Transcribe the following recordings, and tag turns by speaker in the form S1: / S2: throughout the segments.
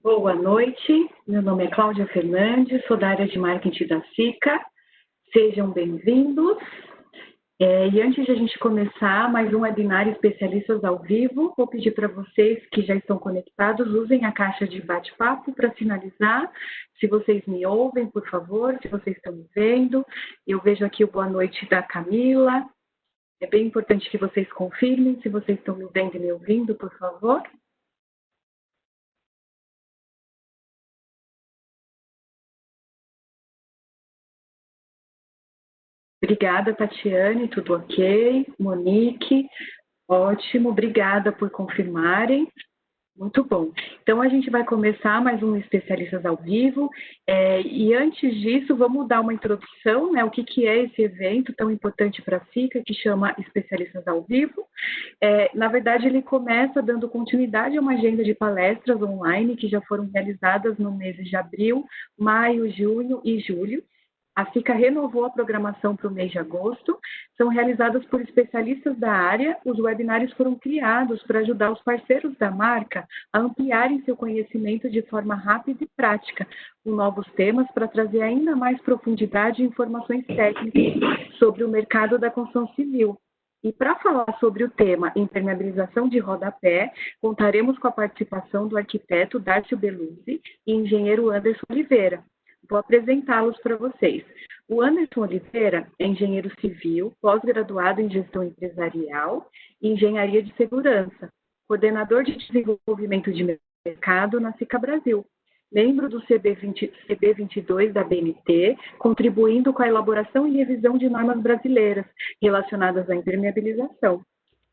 S1: Boa noite, meu nome é Cláudia Fernandes, sou da área de marketing da SICA. Sejam bem-vindos. E antes de a gente começar mais um webinar Especialistas ao Vivo, vou pedir para vocês que já estão conectados, usem a caixa de bate-papo para sinalizar se vocês me ouvem, por favor, se vocês estão me vendo. Eu vejo aqui o boa noite da Camila. É bem importante que vocês confirmem se vocês estão me vendo e me ouvindo, por favor. Obrigada, Tatiane, tudo ok? Monique, ótimo, obrigada por confirmarem. Muito bom. Então, a gente vai começar mais um Especialistas ao Vivo. E antes disso, vamos dar uma introdução, né? O que é esse evento tão importante para a SICA, que chama Especialistas ao Vivo. Na verdade, ele começa dando continuidade a uma agenda de palestras online que já foram realizadas no mês de abril, maio, junho e julho. A SICA renovou a programação para o mês de agosto. São realizadas por especialistas da área. Os webinários foram criados para ajudar os parceiros da marca a ampliarem seu conhecimento de forma rápida e prática, com novos temas para trazer ainda mais profundidade e informações técnicas sobre o mercado da construção civil. E para falar sobre o tema impermeabilização de rodapé, contaremos com a participação do arquiteto Darcio Beluzzi e engenheiro Anderson Oliveira. Vou apresentá-los para vocês. O Anderson Oliveira é engenheiro civil, pós-graduado em gestão empresarial e engenharia de segurança, coordenador de desenvolvimento de mercado na SICA Brasil, membro do CB22 da BNT, contribuindo com a elaboração e revisão de normas brasileiras relacionadas à impermeabilização.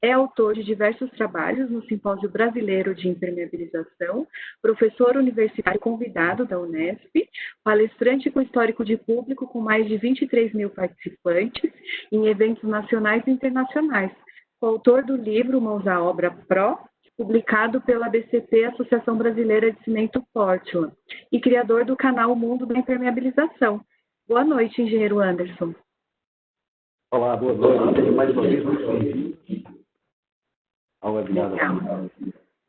S1: É autor de diversos trabalhos no Simpósio Brasileiro de Impermeabilização, professor universitário convidado da Unesp, palestrante com histórico de público com mais de 23 mil participantes em eventos nacionais e internacionais, coautor do livro Mãos à Obra Pro, publicado pela ABCP, Associação Brasileira de Cimento Portland, e criador do canal Mundo da Impermeabilização. Boa noite, engenheiro Anderson.
S2: Olá, boa noite. Tenho mais uma vez muito bem-vindo ao webinar.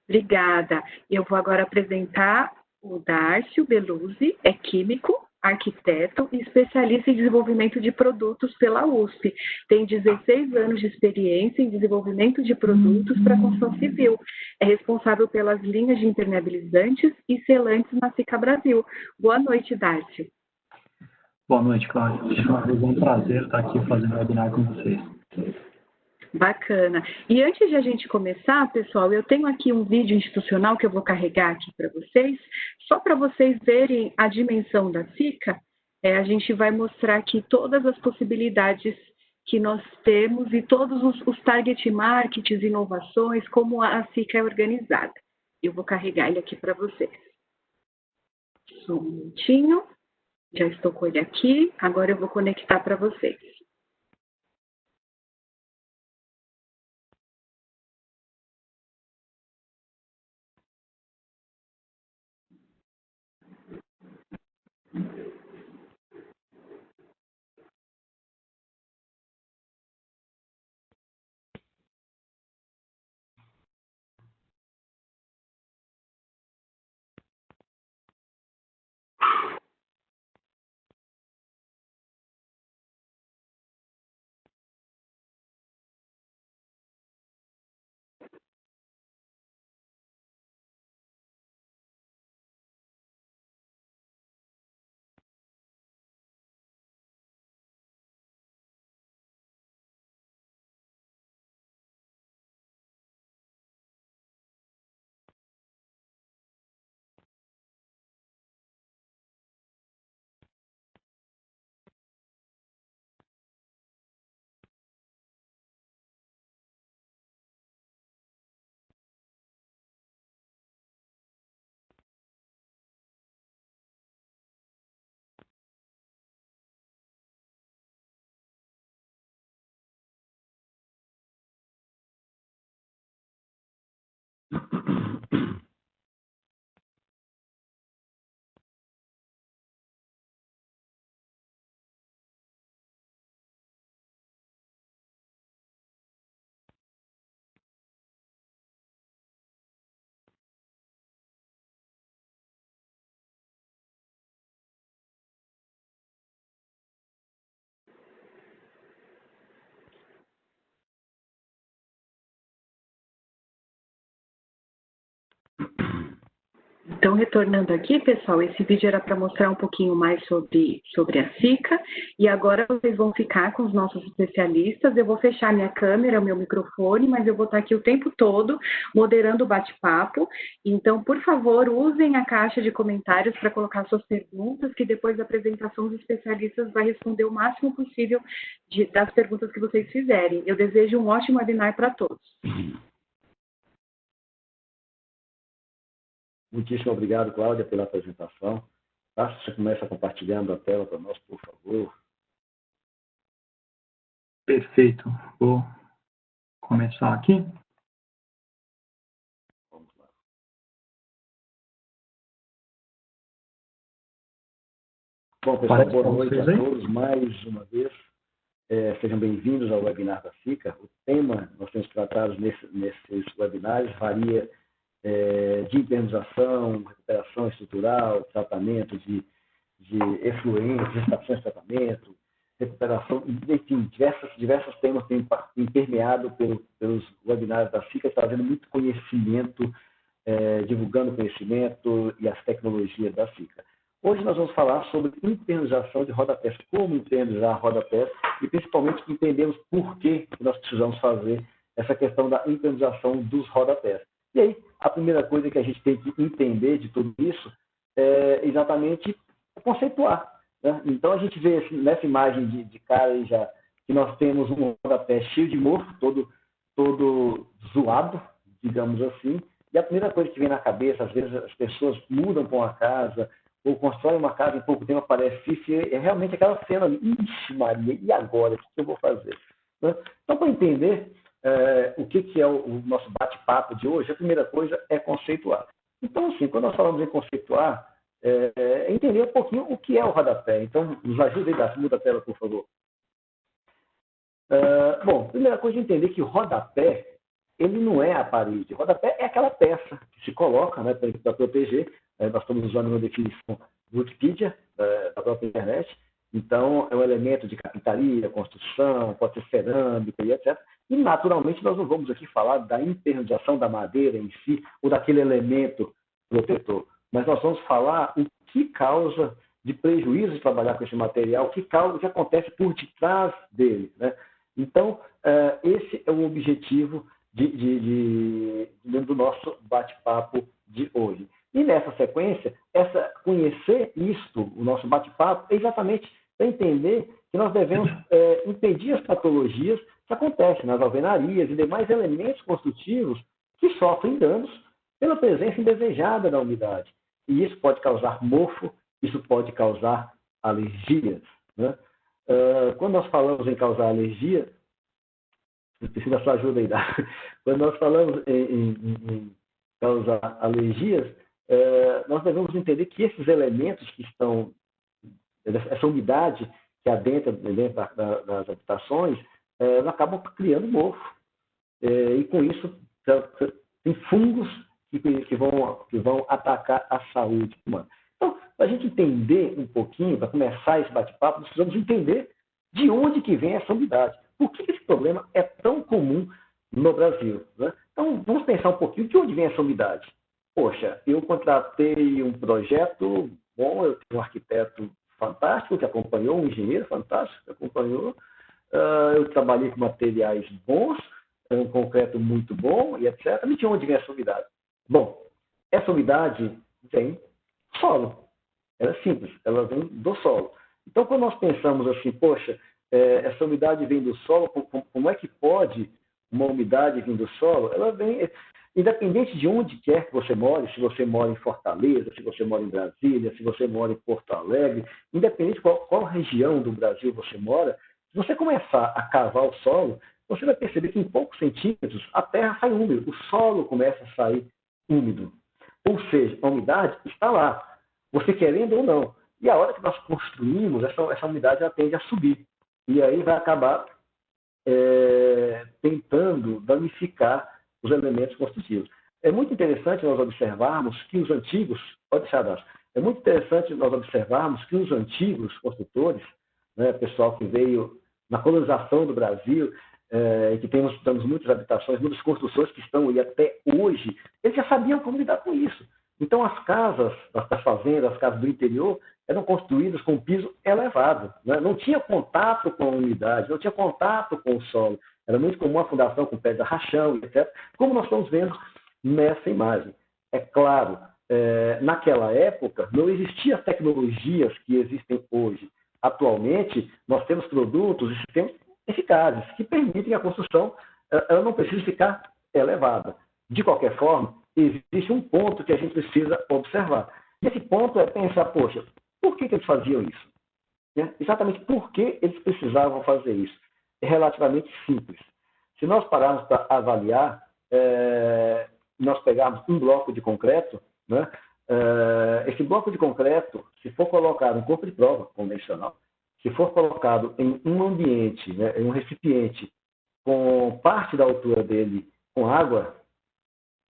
S1: Obrigada. Eu vou agora apresentar o Darcio Beluzzi, é químico, arquiteto e especialista em desenvolvimento de produtos pela USP. Tem 16 anos de experiência em desenvolvimento de produtos para construção civil. É responsável pelas linhas de impermeabilizantes e selantes na SICA Brasil. Boa noite, Darcio.
S3: Boa noite, Cláudia. É um prazer estar aqui fazendo o webinar com vocês.
S1: Bacana. E antes de a gente começar, pessoal, eu tenho aqui um vídeo institucional que eu vou carregar aqui para vocês, só para vocês verem a dimensão da SICA. A gente vai mostrar aqui todas as possibilidades que nós temos e todos os target markets, inovações, como a SICA é organizada. Eu vou carregar ele aqui para vocês. Só um minutinho. Já estou com ele aqui. Agora eu vou conectar para vocês. Então, retornando aqui, pessoal, esse vídeo era para mostrar um pouquinho mais sobre a SICA, e agora vocês vão ficar com os nossos especialistas. Eu vou fechar minha câmera, meu microfone, mas eu vou estar aqui o tempo todo moderando o bate-papo. Então, por favor, usem a caixa de comentários para colocar suas perguntas, que depois da apresentação dos especialistas vai responder o máximo possível das perguntas que vocês fizerem. Eu desejo um ótimo webinar para todos.
S2: Muitíssimo obrigado, Cláudia, pela apresentação. Tá? Você começa compartilhando a tela para nós, por favor.
S3: Perfeito. Vou começar aqui.
S2: Vamos lá. Bom, pessoal, boa noite a todos mais uma vez. Sejam bem-vindos ao webinar da SICA. O tema que nós temos tratado nesses webinários varia de indenização, recuperação estrutural, tratamento de efluentes, estações de tratamento, recuperação, enfim, diversos temas têm permeado pelos webinários da SICA, trazendo muito conhecimento, divulgando conhecimento e as tecnologias da SICA. Hoje nós vamos falar sobre internalização de rodapés, como internalizar rodapés e principalmente entendemos por que nós precisamos fazer essa questão da internalização dos rodapés. E aí, a primeira coisa que a gente tem que entender de tudo isso é exatamente conceituar. Né? Então, a gente vê nessa imagem de cara aí já que nós temos um rodapé cheio de mofo, todo zoado, digamos assim, e a primeira coisa que vem na cabeça, às vezes as pessoas mudam para uma casa ou constroem uma casa e em pouco tempo aparece isso, e é realmente aquela cena ali, ixi Maria, e agora? O que eu vou fazer? Né? Então, para entender o que é o nosso bate-papo de hoje, a primeira coisa é conceituar. Então, assim, quando nós falamos em conceituar, entender um pouquinho o que é o rodapé. Então, nos ajuda aí, muda a tela, por favor. Bom, primeira coisa é entender que o rodapé, ele não é a parede. O rodapé é aquela peça que se coloca, né, para proteger. Nós estamos usando uma definição do Wikipedia, da própria internet. Então, é um elemento de carpintaria, construção, pode ser cerâmica e etc. E, naturalmente, nós não vamos aqui falar da internalização da madeira em si, ou daquele elemento protetor. Mas nós vamos falar o que causa de prejuízo de trabalhar com esse material, o que acontece por detrás dele. Né? Então, esse é o objetivo do nosso bate-papo de hoje. E nessa sequência, conhecer isto, o nosso bate-papo, é exatamente para entender que nós devemos impedir as patologias que acontecem nas alvenarias e demais elementos construtivos que sofrem danos pela presença indesejada da umidade. E isso pode causar mofo, isso pode causar alergias. Né? Quando nós falamos em causar alergia, eu preciso da sua ajuda aí, tá? Quando nós falamos em causar alergias, nós devemos entender que esses elementos que estão, essa umidade que adentra dentro das habitações, acabam criando mofo. E com isso, tem fungos que vão atacar a saúde humana. Então, para a gente entender um pouquinho, para começar esse bate-papo, nós precisamos entender de onde que vem essa umidade. Por que esse problema é tão comum no Brasil? Né? Então, vamos pensar um pouquinho de onde vem essa umidade. Poxa, eu contratei um projeto bom, eu tenho um arquiteto fantástico que acompanhou, um engenheiro fantástico que acompanhou, eu trabalhei com materiais bons, um concreto muito bom e etc. E de onde vem essa umidade? Bom, essa umidade vem do solo. Ela é simples, ela vem do solo. Então, quando nós pensamos assim, poxa, essa umidade vem do solo, como é que pode uma umidade vir do solo? Ela vem, independente de onde quer que você more, se você mora em Fortaleza, se você mora em Brasília, se você mora em Porto Alegre, independente de qual região do Brasil você mora, se você começar a cavar o solo, você vai perceber que em poucos centímetros a terra sai úmida, o solo começa a sair úmido. Ou seja, a umidade está lá, você querendo ou não. E a hora que nós construímos, essa umidade ela tende a subir. E aí vai acabar tentando danificar os elementos construtivos. É muito interessante nós observarmos que os antigos, é muito interessante nós observarmos que os antigos construtores, né, pessoal que veio na colonização do Brasil, que temos muitas habitações, muitas construções que estão aí até hoje, eles já sabiam como lidar com isso. Então, as casas, as fazendas, as casas do interior, eram construídas com piso elevado, né? Não tinha contato com a umidade, não tinha contato com o solo. Era muito comum a fundação com pedra rachão, etc., como nós estamos vendo nessa imagem. É claro, naquela época, não existiam as tecnologias que existem hoje. Atualmente, nós temos produtos e sistemas eficazes que permitem que a construção ela não precise ficar elevada. De qualquer forma, existe um ponto que a gente precisa observar. E esse ponto é pensar, poxa, por que eles faziam isso? Exatamente por que eles precisavam fazer isso? É relativamente simples. Se nós pararmos para avaliar, nós pegarmos um bloco de concreto, né? Esse bloco de concreto, se for colocado em corpo de prova convencional, se for colocado em um ambiente, né, em um recipiente, com parte da altura dele com água,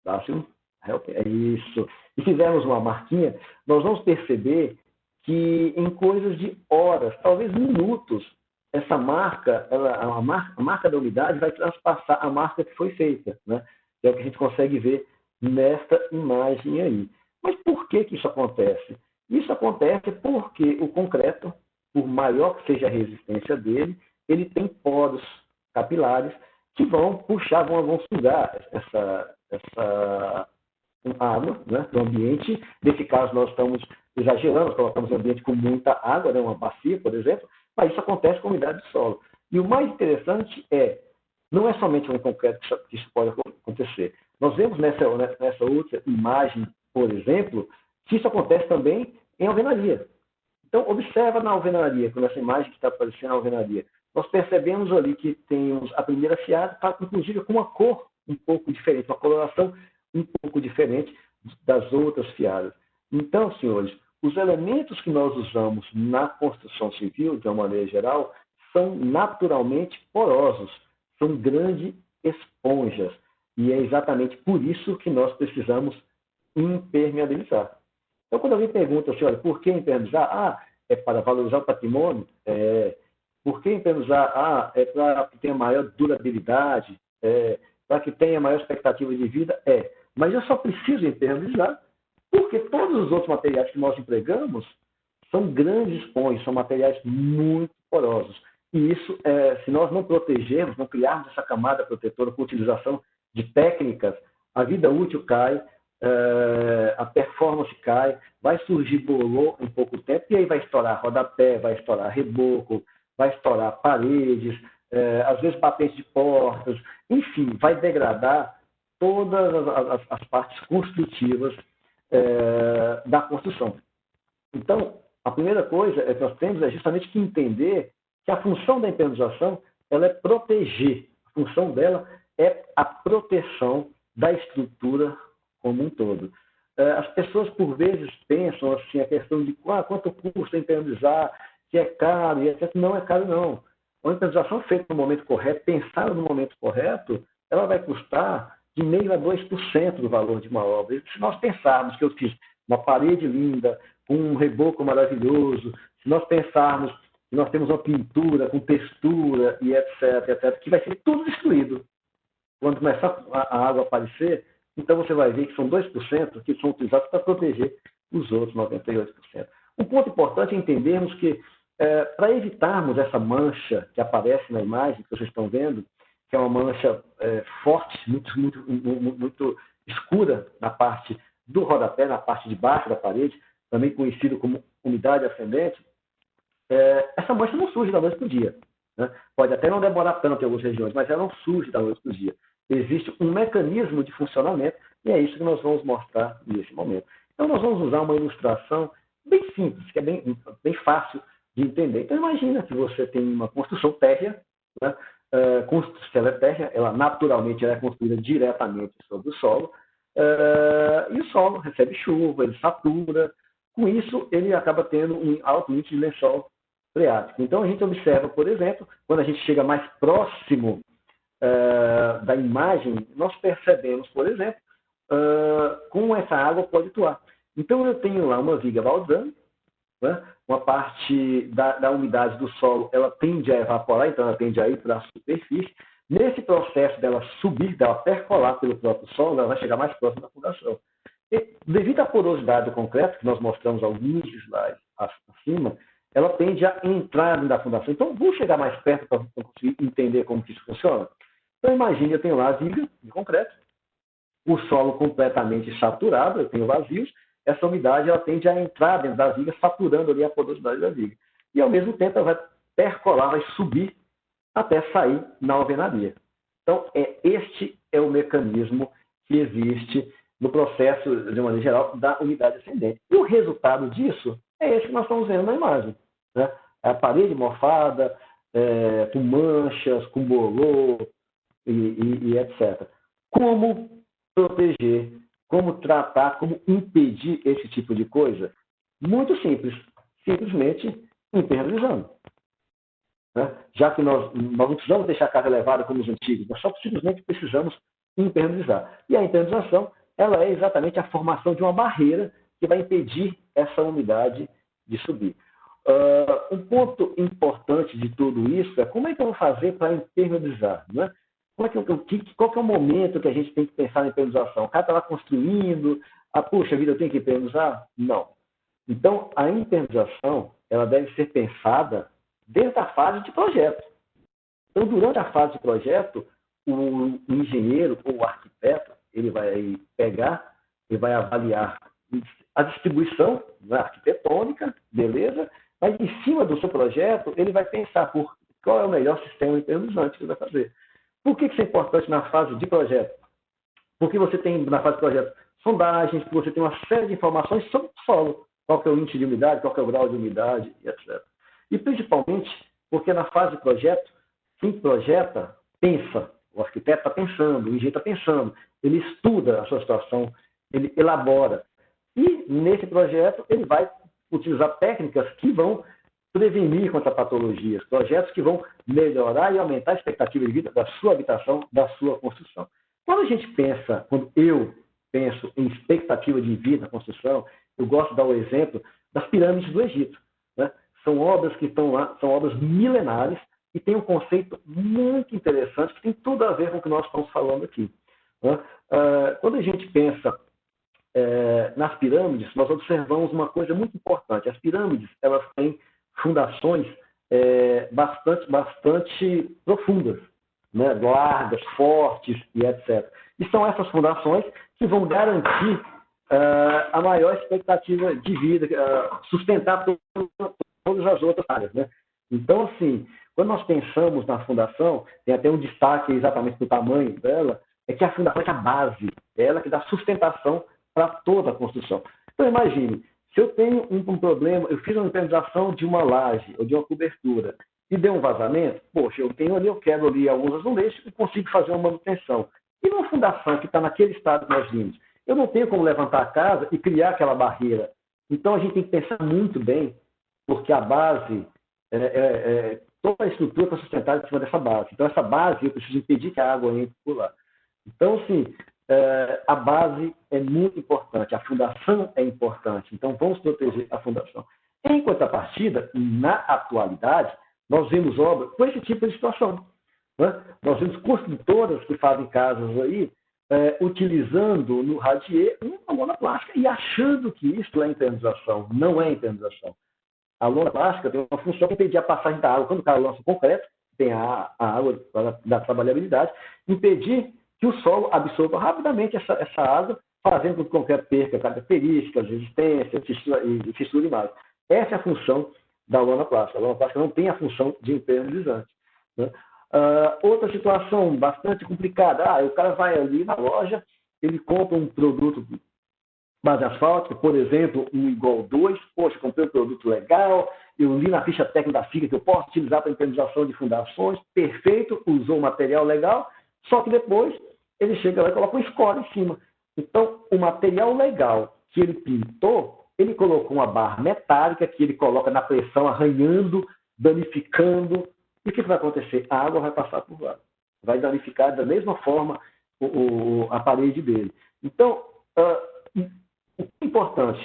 S2: é isso, e fizermos uma marquinha, nós vamos perceber que em coisas de horas, talvez minutos, essa marca, a marca da umidade vai transpassar a marca que foi feita, né? Que é o que a gente consegue ver nesta imagem aí. Mas por que isso acontece? Isso acontece porque o concreto, por maior que seja a resistência dele, ele tem poros capilares que vão puxar, vão sugar essa água, né, do ambiente. Nesse caso, nós estamos exagerando, nós colocamos um ambiente com muita água, né, uma bacia, por exemplo, mas isso acontece com a umidade do solo. E o mais interessante não é somente no concreto que isso pode acontecer. Nós vemos nessa outra imagem, por exemplo, que isso acontece também em alvenaria. Então, observa na alvenaria, nessa imagem que está aparecendo na alvenaria, nós percebemos ali que temos a primeira fiada, tá, inclusive com uma cor um pouco diferente, uma coloração um pouco diferente das outras fiadas. Então, senhores, os elementos que nós usamos na construção civil, de uma maneira geral, são naturalmente porosos, são grandes esponjas. E é exatamente por isso que nós precisamos impermeabilizar. Então, quando alguém pergunta assim, olha, por que impermeabilizar? É para valorizar o patrimônio? Por que impermeabilizar? É para que tenha maior durabilidade? Para que tenha maior expectativa de vida? Mas eu só preciso impermeabilizar porque todos os outros materiais que nós empregamos são grandes esponjas, são materiais muito porosos. E isso, se nós não protegermos, não criarmos essa camada protetora com utilização de técnicas, a vida útil cai, a performance cai, vai surgir bolô em pouco tempo, e aí vai estourar rodapé, vai estourar reboco, vai estourar paredes, às vezes batentes de portas, enfim, vai degradar todas as partes construtivas da construção. Então, a primeira coisa que nós temos é justamente que entender que a função da impermeabilização ela é proteger. A função dela é a proteção da estrutura como um todo. As pessoas, por vezes, pensam assim, a questão de quanto custa impermeabilizar, se é caro, e etc. Não é caro, não. A impermeabilização feita no momento correto, pensada no momento correto, ela vai custar de 0,5% a 2% do valor de uma obra. E se nós pensarmos que eu fiz uma parede linda, com um reboco maravilhoso, se nós pensarmos que nós temos uma pintura com textura e etc., que vai ser tudo destruído. Quando começar a água a aparecer, então você vai ver que são 2% que são utilizados para proteger os outros 98%. Um ponto importante é entendermos que, para evitarmos essa mancha que aparece na imagem que vocês estão vendo, que é uma mancha forte, muito escura na parte do rodapé, na parte de baixo da parede, também conhecido como umidade ascendente, essa mancha não surge da noite para o dia. Né? Pode até não demorar tanto em algumas regiões, mas ela não surge da noite para o dia. Existe um mecanismo de funcionamento e é isso que nós vamos mostrar nesse momento. Então, nós vamos usar uma ilustração bem simples, que é bem fácil de entender. Então, imagina que você tem uma construção térrea, né? Se ela é térrea, ela naturalmente é construída diretamente sobre o solo, e o solo recebe chuva, ele satura. Com isso, ele acaba tendo um alto índice de lençol freático. Então, a gente observa, por exemplo, quando a gente chega mais próximo da imagem, nós percebemos, por exemplo, como essa água pode atuar. Então, eu tenho lá uma viga baldrame, né? Uma parte da umidade do solo, ela tende a evaporar, então ela tende a ir para a superfície. Nesse processo dela subir, dela percolar pelo próprio solo, ela vai chegar mais próximo da fundação. Devido à porosidade do concreto, que nós mostramos alguns slides acima, ela tende a entrar dentro da fundação. Então, vou chegar mais perto para conseguir entender como que isso funciona. Então, imagine, eu tenho lá a viga de concreto, o solo completamente saturado, eu tenho vazios, essa umidade ela tende a entrar dentro da viga, saturando ali a porosidade da viga. E, ao mesmo tempo, ela vai percolar, vai subir até sair na alvenaria. Então, este é o mecanismo que existe no processo, de maneira geral, da umidade ascendente. E o resultado disso é esse que nós estamos vendo na imagem, né? A parede mofada, com manchas, com bolor e etc. Como proteger, como tratar, como impedir esse tipo de coisa? Muito simples, simplesmente impermeabilizando. Né? Já que nós não precisamos deixar a casa elevada como os antigos, nós só simplesmente precisamos impermeabilizar. E a impermeabilização ela é exatamente a formação de uma barreira que vai impedir essa umidade de subir. Um ponto importante de tudo isso é como é que eu vou fazer para impermeabilizar, né? Qual que é o momento que a gente tem que pensar na impermeabilização? O cara está lá construindo, puxa vida, eu tenho que impermeabilizar? Não. Então, a impermeabilização ela deve ser pensada desde a fase de projeto. Então, durante a fase de projeto, o engenheiro ou o arquiteto ele vai pegar e vai avaliar a distribuição, né, arquitetônica, beleza, mas em cima do seu projeto, ele vai pensar por qual é o melhor sistema impermeabilizante que ele vai fazer. Por que isso é importante na fase de projeto? Porque você tem, na fase de projeto, sondagens, você tem uma série de informações sobre o solo, qual que é o índice de umidade, qual que é o grau de umidade, etc. E principalmente porque na fase de projeto, quem projeta, pensa. O arquiteto está pensando, o engenheiro está pensando, ele estuda a sua situação, ele elabora. E, nesse projeto, ele vai utilizar técnicas que vão prevenir contra patologias, projetos que vão melhorar e aumentar a expectativa de vida da sua habitação, da sua construção. Quando eu penso em expectativa de vida na construção, eu gosto de dar o exemplo das pirâmides do Egito. Né? São obras que estão lá, são obras milenares, e tem um conceito muito interessante que tem tudo a ver com o que nós estamos falando aqui. Né? Quando a gente pensa nas pirâmides, nós observamos uma coisa muito importante. As pirâmides elas têm fundações bastante profundas, né? Largas, fortes e etc. E são essas fundações que vão garantir a maior expectativa de vida, sustentar todas as outras áreas. Né? Então, assim, quando nós pensamos na fundação, tem até um destaque exatamente do tamanho dela, é que a fundação é a base, é ela que dá sustentação para toda a construção. Então, imagine, se eu tenho um problema, eu fiz uma impermeabilização de uma laje ou de uma cobertura e deu um vazamento, poxa, eu quebro ali alguns azulejos e consigo fazer uma manutenção. E uma fundação que está naquele estado que nós vimos, eu não tenho como levantar a casa e criar aquela barreira. Então, a gente tem que pensar muito bem, porque a base toda a estrutura está sustentada em cima dessa base. Então, essa base, eu preciso impedir que a água entre por lá. Então, assim, a base é muito importante, a fundação é importante. Então, vamos proteger a fundação. Em contrapartida, na atualidade, nós vemos obras com esse tipo de situação. Né? Nós vemos construtoras que fazem casas aí, utilizando no radier uma lona plástica e achando que isso é impermeabilização. Não é impermeabilização. A lona plástica tem uma função de impedir a passagem da água. Quando o cara lança o concreto, tem a água da trabalhabilidade, impedir que o solo absorva rapidamente essa água, fazendo com que o concreto perca características, resistência, fissura e mais. Essa é a função da lona plástica. A lona plástica não tem a função de impermeabilizante. Né? Outra situação bastante complicada, o cara vai ali na loja, ele compra um produto base asfáltica, por exemplo, um igual 2, poxa, comprei um produto legal, eu li na ficha técnica da FICA que eu posso utilizar para impermeabilização de fundações, perfeito, usou um material legal, só que depois ele chega lá e coloca um score em cima. Então, o material legal que ele pintou, ele colocou uma barra metálica que ele coloca na pressão, arranhando, danificando. E o que vai acontecer? A água vai passar por lá. Vai danificar da mesma forma a parede dele. Então, o importante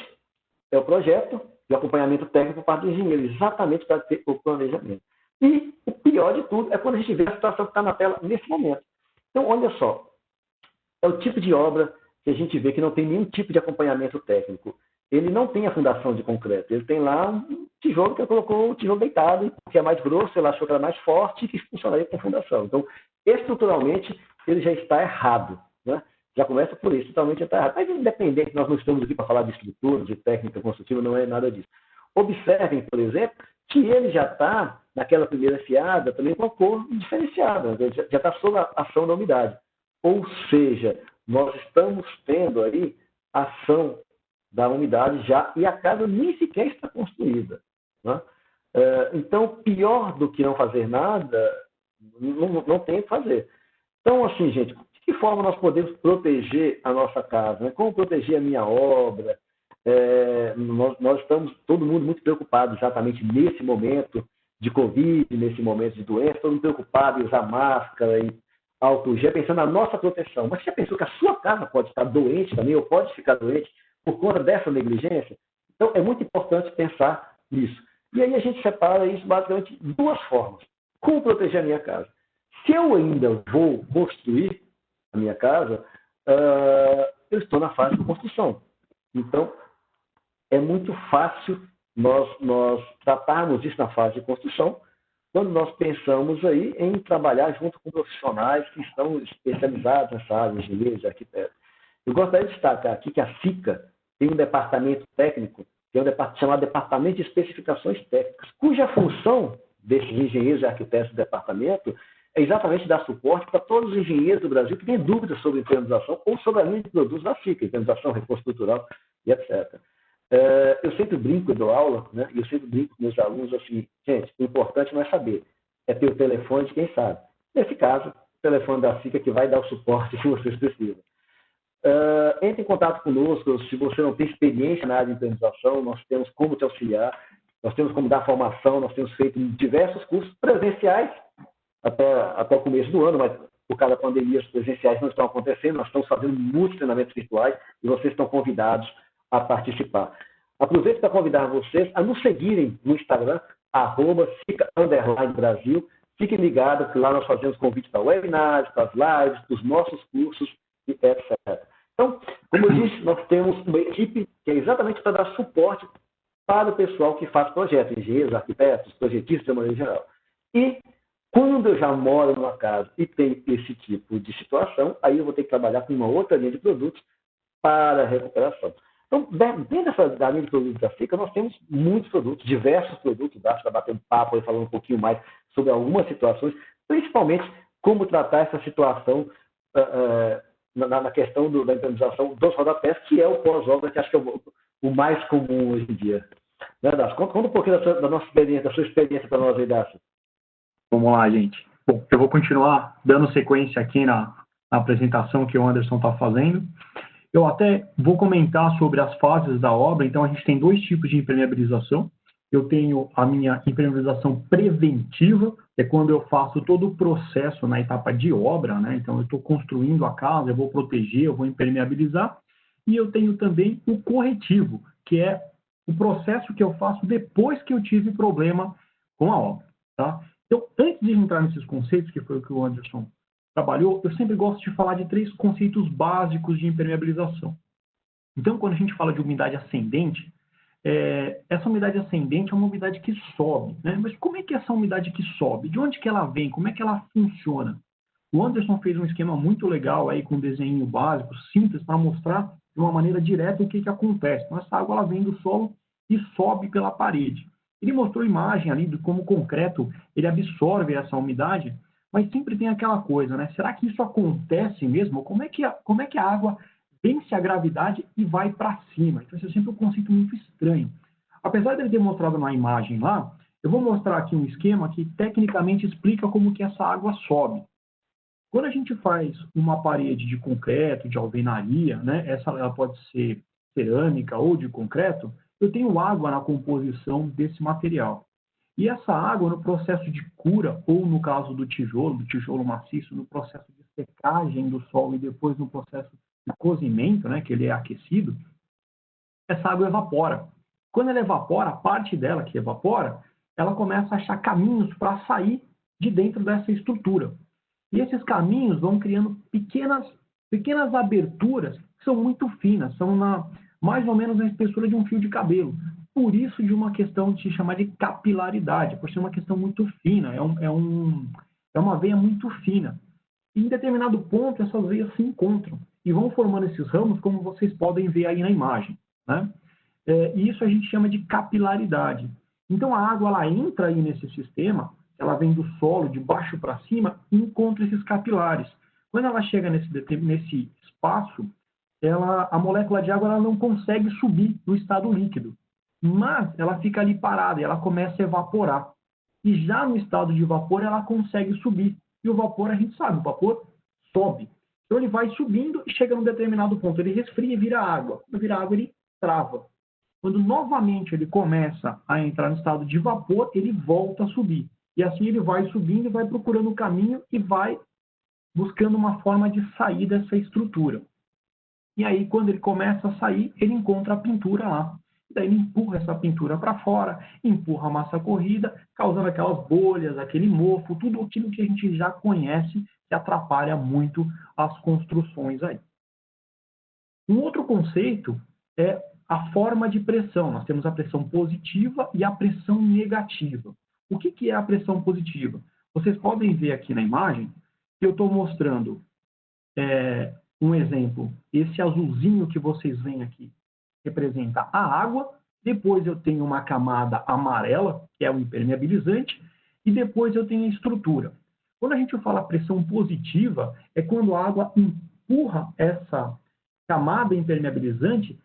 S2: é o projeto e o acompanhamento técnico por parte do engenheiro, exatamente para ter o planejamento. E o pior de tudo é quando a gente vê a situação que está na tela nesse momento. Então, olha só, é o tipo de obra que a gente vê que não tem nenhum tipo de acompanhamento técnico. Ele não tem a fundação de concreto, ele tem lá um tijolo que ele colocou o tijolo deitado, que é mais grosso, ele achou que era mais forte e que funcionaria com fundação. Então, estruturalmente, ele já está errado, né? Já começa por isso, totalmente está errado. Mas independente, nós não estamos aqui para falar de estrutura, de técnica construtiva, não é nada disso. Observem, por exemplo, que ele já está, naquela primeira fiada, também com a cor diferenciada, já está sob a ação da umidade. Ou seja, nós estamos tendo aí ação da umidade já, e a casa nem sequer está construída, né? Então, pior do que não fazer nada, não tem o que fazer. Então, assim, gente, de que forma nós podemos proteger a nossa casa, né? Como proteger a minha obra? Nós estamos, todo mundo, muito preocupado exatamente nesse momento de Covid, nesse momento de doença, todo mundo preocupado em usar máscara e álcool gel, pensando na nossa proteção. Mas você já pensou que a sua casa pode estar doente também, ou pode ficar doente por conta dessa negligência? Então, é muito importante pensar nisso. E aí a gente separa isso basicamente de duas formas. Como proteger a minha casa? Se eu ainda vou construir a minha casa, eu estou na fase de construção. Então, é muito fácil nós tratarmos isso na fase de construção, quando nós pensamos aí em trabalhar junto com profissionais que estão especializados nessa área, engenheiros e arquitetos. Eu gostaria de destacar aqui que a SICA tem um departamento técnico, que é um chamado Departamento de Especificações Técnicas, cuja função desses engenheiros e arquitetos do departamento é exatamente dar suporte para todos os engenheiros do Brasil que têm dúvidas sobre impermeabilização ou sobre a linha de produtos da SICA, impermeabilização, reforço estrutural e etc. Eu sempre brinco, eu dou aula, né? E eu sempre brinco com meus alunos assim, gente, o importante não é saber, é ter o telefone de quem sabe. Nesse caso, o telefone da SICA que vai dar o suporte que vocês precisam. Entre em contato conosco, se você não tem experiência na área de impermeabilização, nós temos como te auxiliar, nós temos como dar formação, nós temos feito diversos cursos presenciais até o começo do ano, mas por causa da pandemia, os presenciais não estão acontecendo, nós estamos fazendo muitos treinamentos virtuais e vocês estão convidados a participar. Aproveito para convidar vocês a nos seguirem no Instagram, @SICA_Brasil. Fiquem ligados que lá nós fazemos convite para webinars, para as lives, para os nossos cursos, e etc. Então, como eu disse, nós temos uma equipe que é exatamente para dar suporte para o pessoal que faz projetos, engenheiros, arquitetos, projetistas de maneira geral. E quando eu já moro numa casa e tem esse tipo de situação, aí eu vou ter que trabalhar com uma outra linha de produtos para a recuperação. Então, dentro dessa linha de produtos da SICA, nós temos muitos produtos, diversos produtos, dá para bater um papo aí falando um pouquinho mais sobre algumas situações, principalmente como tratar essa situação na questão da impermeabilização dos rodapés, que é o pós-obra, que acho que é o mais comum hoje em dia. Né, Dácio? Conta um pouquinho da nossa experiência, da sua experiência para nós aí, Dácio.
S3: Vamos lá, gente. Bom, eu vou continuar dando sequência aqui na apresentação que o Anderson está fazendo. Eu até vou comentar sobre as fases da obra. Então, a gente tem dois tipos de impermeabilização. Eu tenho a minha impermeabilização preventiva, que é quando eu faço todo o processo na etapa de obra, né? Então, eu estou construindo a casa, eu vou proteger, eu vou impermeabilizar. E eu tenho também o corretivo, que é o processo que eu faço depois que eu tive problema com a obra, tá? Então, antes de entrar nesses conceitos, que foi o que o Anderson trabalhou, eu sempre gosto de falar de 3 conceitos básicos de impermeabilização. Então, quando a gente fala de umidade ascendente, essa umidade ascendente é uma umidade que sobe, né? Mas como é que é essa umidade que sobe? De onde que ela vem? Como é que ela funciona? O Anderson fez um esquema muito legal aí com um desenho básico, simples, para mostrar de uma maneira direta o que acontece. Então, essa água ela vem do solo e sobe pela parede. Ele mostrou imagem ali de como o concreto ele absorve essa umidade, mas sempre tem aquela coisa, né? Será que isso acontece mesmo? Como é que a água vence a gravidade e vai para cima? Então, esse é sempre um conceito muito estranho. Apesar dele ter mostrado na imagem lá, eu vou mostrar aqui um esquema que tecnicamente explica como que essa água sobe. Quando a gente faz uma parede de concreto, de alvenaria, né? Ela pode ser cerâmica ou de concreto, eu tenho água na composição desse material. E essa água, no processo de cura, ou no caso do tijolo maciço, no processo de secagem do solo e depois no processo de cozimento, né, que ele é aquecido, essa água evapora. Quando ela evapora, a parte dela que evapora, ela começa a achar caminhos para sair de dentro dessa estrutura. E esses caminhos vão criando pequenas pequenas aberturas que são muito finas, são mais ou menos na espessura de um fio de cabelo. Por isso, de uma questão de se chamar de capilaridade, por ser uma questão muito fina, é uma veia muito fina. E em determinado ponto, essas veias se encontram e vão formando esses ramos, como vocês podem ver aí na imagem, né? E isso a gente chama de capilaridade. Então, a água ela entra aí nesse sistema, ela vem do solo, de baixo para cima, e encontra esses capilares. Quando ela chega nesse espaço, a molécula de água ela não consegue subir no estado líquido, mas ela fica ali parada e ela começa a evaporar. E já no estado de vapor, ela consegue subir. E o vapor, a gente sabe, o vapor sobe. Então, ele vai subindo e chega num determinado ponto. Ele resfria e vira água. Quando vira água, ele trava. Quando novamente ele começa a entrar no estado de vapor, ele volta a subir. E assim ele vai subindo e vai procurando o caminho e vai buscando uma forma de sair dessa estrutura. E aí, quando ele começa a sair, ele encontra a pintura lá. Daí ele empurra essa pintura para fora, empurra a massa corrida, causando aquelas bolhas, aquele mofo, tudo aquilo que a gente já conhece que atrapalha muito as construções aí. Um outro conceito é a forma de pressão. Nós temos a pressão positiva e a pressão negativa. O que é a pressão positiva? Vocês podem ver aqui na imagem que eu estou mostrando um exemplo. Esse azulzinho que vocês veem aqui representa a água. Depois eu tenho uma camada amarela, que é o impermeabilizante, e depois eu tenho a estrutura. Quando a gente fala pressão positiva, é quando a água empurra essa camada impermeabilizante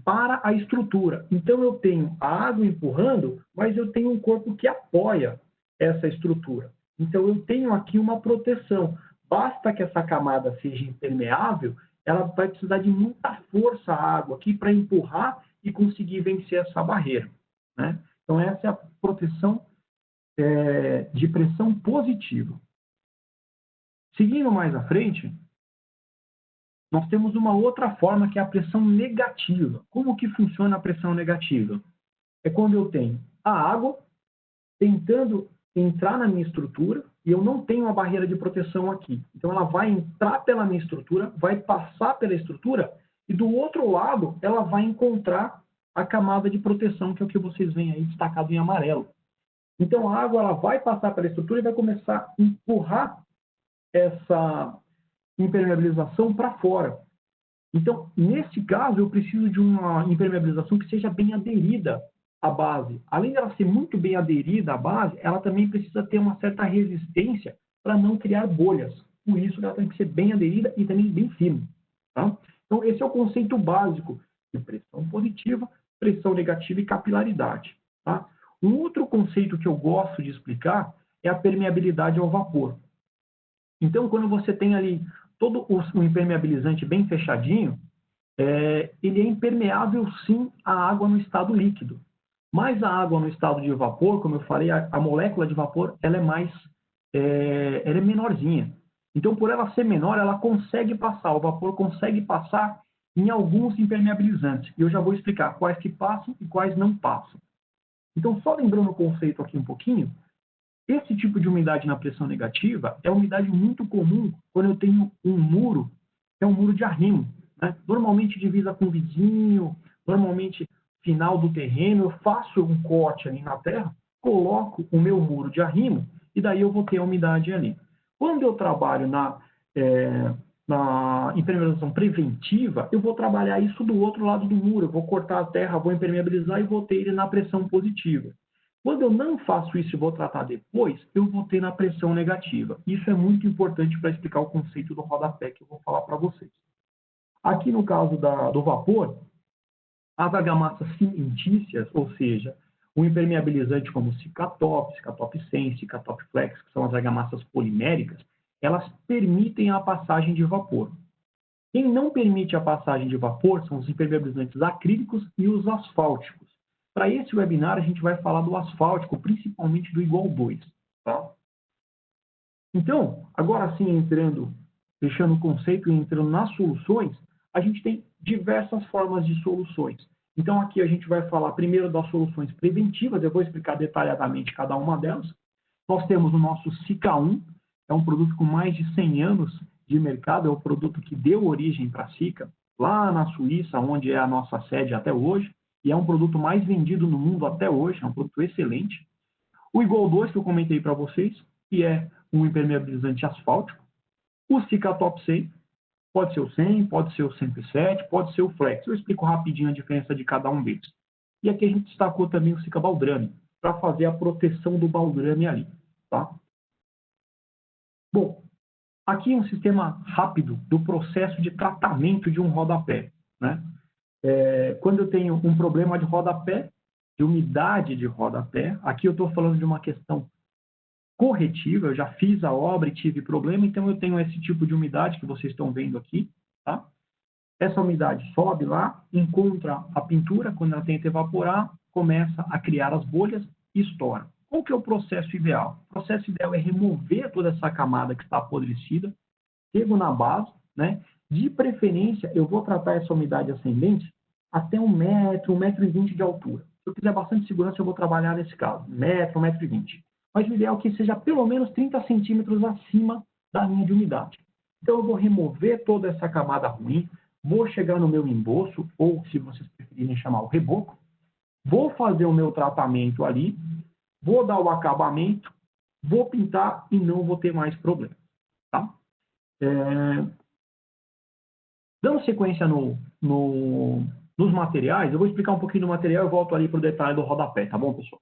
S3: para a estrutura. Então, eu tenho a água empurrando, mas eu tenho um corpo que apoia essa estrutura. Então, eu tenho aqui uma proteção. Basta que essa camada seja impermeável, ela vai precisar de muita força a água aqui para empurrar e conseguir vencer essa barreira, né? Então, essa é a proteção de pressão positiva. Seguindo mais à frente, nós temos uma outra forma que é a pressão negativa. Como que funciona a pressão negativa? É quando eu tenho a água tentando entrar na minha estrutura e eu não tenho uma barreira de proteção aqui. Então, ela vai entrar pela minha estrutura, vai passar pela estrutura e do outro lado ela vai encontrar a camada de proteção, que é o que vocês veem aí destacado em amarelo. Então, a água ela vai passar pela estrutura e vai começar a empurrar essa impermeabilização para fora. Então, nesse caso, eu preciso de uma impermeabilização que seja bem aderida à base. Além dela ser muito bem aderida à base, ela também precisa ter uma certa resistência para não criar bolhas. Por isso, ela tem que ser bem aderida e também bem firme. Tá? Então, esse é o conceito básico de pressão positiva, pressão negativa e capilaridade. Tá? Um outro conceito que eu gosto de explicar é a permeabilidade ao vapor. Então, quando você tem ali todo o impermeabilizante bem fechadinho, ele é impermeável, sim, à água no estado líquido. Mas a água no estado de vapor, como eu falei, a molécula de vapor ela é menorzinha. Então, por ela ser menor, ela consegue passar, o vapor consegue passar em alguns impermeabilizantes. E eu já vou explicar quais que passam e quais não passam. Então, só lembrando o conceito aqui um pouquinho, esse tipo de umidade na pressão negativa é uma umidade muito comum quando eu tenho um muro, que é um muro de arrimo, né? Normalmente divisa com o vizinho, normalmente final do terreno, eu faço um corte ali na terra, coloco o meu muro de arrimo e daí eu vou ter a umidade ali. Quando eu trabalho na impermeabilização preventiva, eu vou trabalhar isso do outro lado do muro, eu vou cortar a terra, vou impermeabilizar e vou ter ele na pressão positiva. Quando eu não faço isso e vou tratar depois, eu vou ter na pressão negativa. Isso é muito importante para explicar o conceito do rodapé que eu vou falar para vocês. Aqui no caso do vapor, as argamassas cimentícias, ou seja, o impermeabilizante como Cicatop, Cicatop 100, Cicatop Flex, que são as argamassas poliméricas, elas permitem a passagem de vapor. Quem não permite a passagem de vapor são os impermeabilizantes acrílicos e os asfálticos. Para esse webinar, a gente vai falar do asfáltico, principalmente do igual 2. Tá? Então, agora sim, fechando o conceito e entrando nas soluções, a gente tem diversas formas de soluções. Então, aqui a gente vai falar primeiro das soluções preventivas, eu vou explicar detalhadamente cada uma delas. Nós temos o nosso Cica 1, é um produto com mais de 100 anos de mercado, é o produto que deu origem para a Sika, lá na Suíça, onde é a nossa sede até hoje, e é um produto mais vendido no mundo até hoje, é um produto excelente. O Igol 2, que eu comentei para vocês, que é um impermeabilizante asfáltico. O Sika Top 100, pode ser o 100, pode ser o 107, pode ser o Flex. Eu explico rapidinho a diferença de cada um deles. E aqui a gente destacou também o Sika Baldrame, para fazer a proteção do baldrame ali, tá? Bom, aqui é um sistema rápido do processo de tratamento de um rodapé, né? Quando eu tenho um problema de rodapé, de umidade de rodapé, aqui eu estou falando de uma questão corretiva, eu já fiz a obra e tive problema, então eu tenho esse tipo de umidade que vocês estão vendo aqui, tá? Essa umidade sobe lá, encontra a pintura, quando ela tenta evaporar, começa a criar as bolhas e estoura. Qual que é o processo ideal? O processo ideal é remover toda essa camada que está apodrecida, chego na base, né? De preferência, eu vou tratar essa umidade ascendente até 1 metro, 1,20 m de altura. Se eu quiser bastante segurança, eu vou trabalhar nesse caso, 1 metro, 1,20 m. Mas o ideal é que seja pelo menos 30 centímetros acima da linha de umidade. Então, eu vou remover toda essa camada ruim, vou chegar no meu emboço, ou se vocês preferirem chamar o reboco, vou fazer o meu tratamento ali, vou dar o acabamento, vou pintar e não vou ter mais problema. Tá? Dando sequência nos materiais, eu vou explicar um pouquinho do material e volto ali para o detalhe do rodapé, tá bom, pessoal?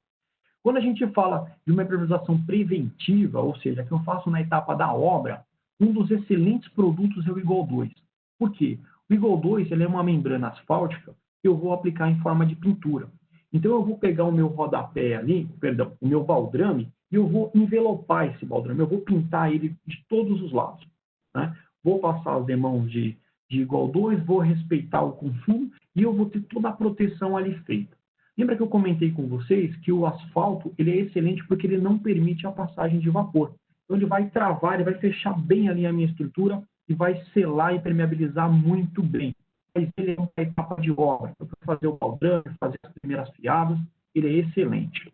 S3: Quando a gente fala de uma impermeabilização preventiva, ou seja, que eu faço na etapa da obra, um dos excelentes produtos é o Igol 2. Por quê? O Igol 2 ele é uma membrana asfáltica que eu vou aplicar em forma de pintura. Então, eu vou pegar o meu rodapé ali, perdão, o meu baldrame, e eu vou envelopar esse baldrame, eu vou pintar ele de todos os lados. Né? Vou passar as demãos de Igol 2, vou respeitar o consumo e eu vou ter toda a proteção ali feita. Lembra que eu comentei com vocês que o asfalto ele é excelente porque ele não permite a passagem de vapor. Então, ele vai travar, ele vai fechar bem ali a minha estrutura e vai selar e permeabilizar muito bem. Mas ele é uma etapa de obra. Eu vou fazer o baldrame, fazer as primeiras fiadas, ele é excelente.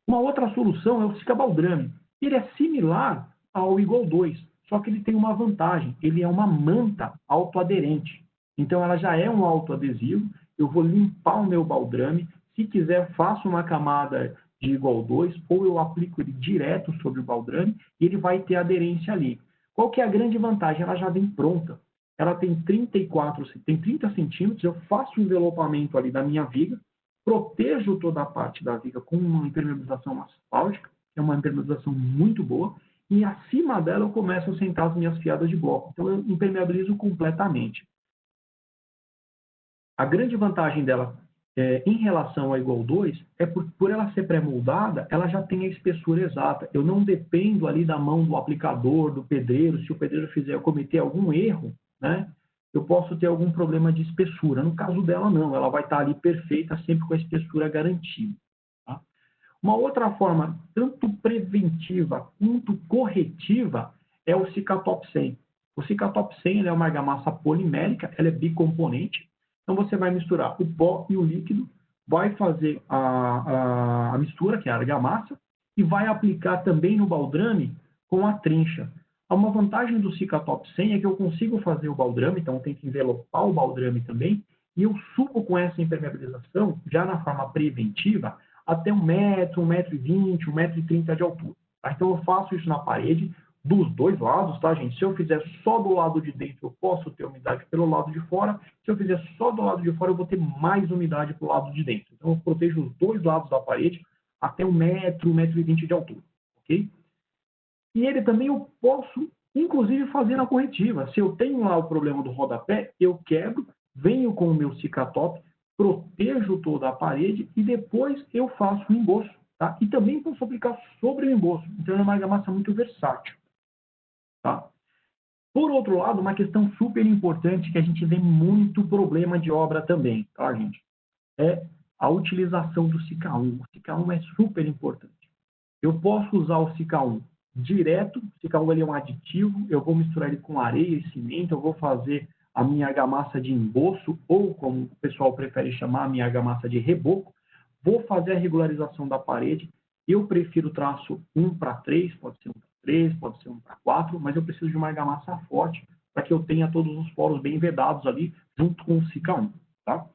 S3: Uma outra solução é o Sika Baldrame. Ele é similar ao Igol 2, só que ele tem uma vantagem, ele é uma manta autoaderente. Então, ela já é um autoadesivo, eu vou limpar o meu baldrame, se quiser, faço uma camada de Igol 2, ou eu aplico ele direto sobre o baldrame, e ele vai ter aderência ali. Qual que é a grande vantagem? Ela já vem pronta. Ela tem 30 centímetros, eu faço o envelopamento ali da minha viga, protejo toda a parte da viga com uma impermeabilização asfáltica, que é uma impermeabilização muito boa, e acima dela eu começo a sentar as minhas fiadas de bloco. Então, eu impermeabilizo completamente. A grande vantagem dela em relação ao Igol 2 é por ela ser pré-moldada, ela já tem a espessura exata. Eu não dependo ali da mão do aplicador, do pedreiro. Se o pedreiro cometer algum erro, né, eu posso ter algum problema de espessura. No caso dela, não. Ela vai estar ali perfeita, sempre com a espessura garantida. Tá? Uma outra forma, tanto preventiva quanto corretiva, é o Sika Top 100. O Sika Top 100 ele é uma argamassa polimérica, ela é bicomponente. Então, você vai misturar o pó e o líquido, vai fazer a mistura, que é a argamassa, e vai aplicar também no baldrame com a trincha. Uma vantagem do Sika Top 100 é que eu consigo fazer o baldrame, então eu tenho que envelopar o baldrame também, e eu subo com essa impermeabilização, já na forma preventiva, até 1 metro, 1,20 m, 1,30 m de altura. Tá? Então, eu faço isso na parede, dos dois lados, tá, gente? Se eu fizer só do lado de dentro, eu posso ter umidade pelo lado de fora. Se eu fizer só do lado de fora, eu vou ter mais umidade pelo lado de dentro. Então, eu protejo os dois lados da parede até 1 metro, 1,20 m de altura, ok? E ele também eu posso, inclusive, fazer na corretiva. Se eu tenho lá o problema do rodapé, eu quebro, venho com o meu Sika Top, protejo toda a parede e depois eu faço o emboço, tá? E também posso aplicar sobre o emboço. Então, é uma argamassa muito versátil. Tá? Por outro lado, uma questão super importante que a gente vê muito problema de obra também, tá, gente? É a utilização do Sika 1. O Sika 1 é super importante. Eu posso usar o Sika 1 direto, o Sika 1 ele é um aditivo, eu vou misturar ele com areia e cimento, eu vou fazer a minha argamassa de emboço, ou como o pessoal prefere chamar, a minha argamassa de reboco, vou fazer a regularização da parede, eu prefiro traço 1:3, pode ser 3, pode ser 1 para 4, mas eu preciso de uma argamassa forte para que eu tenha todos os poros bem vedados ali, junto com o SICA 1. Tá?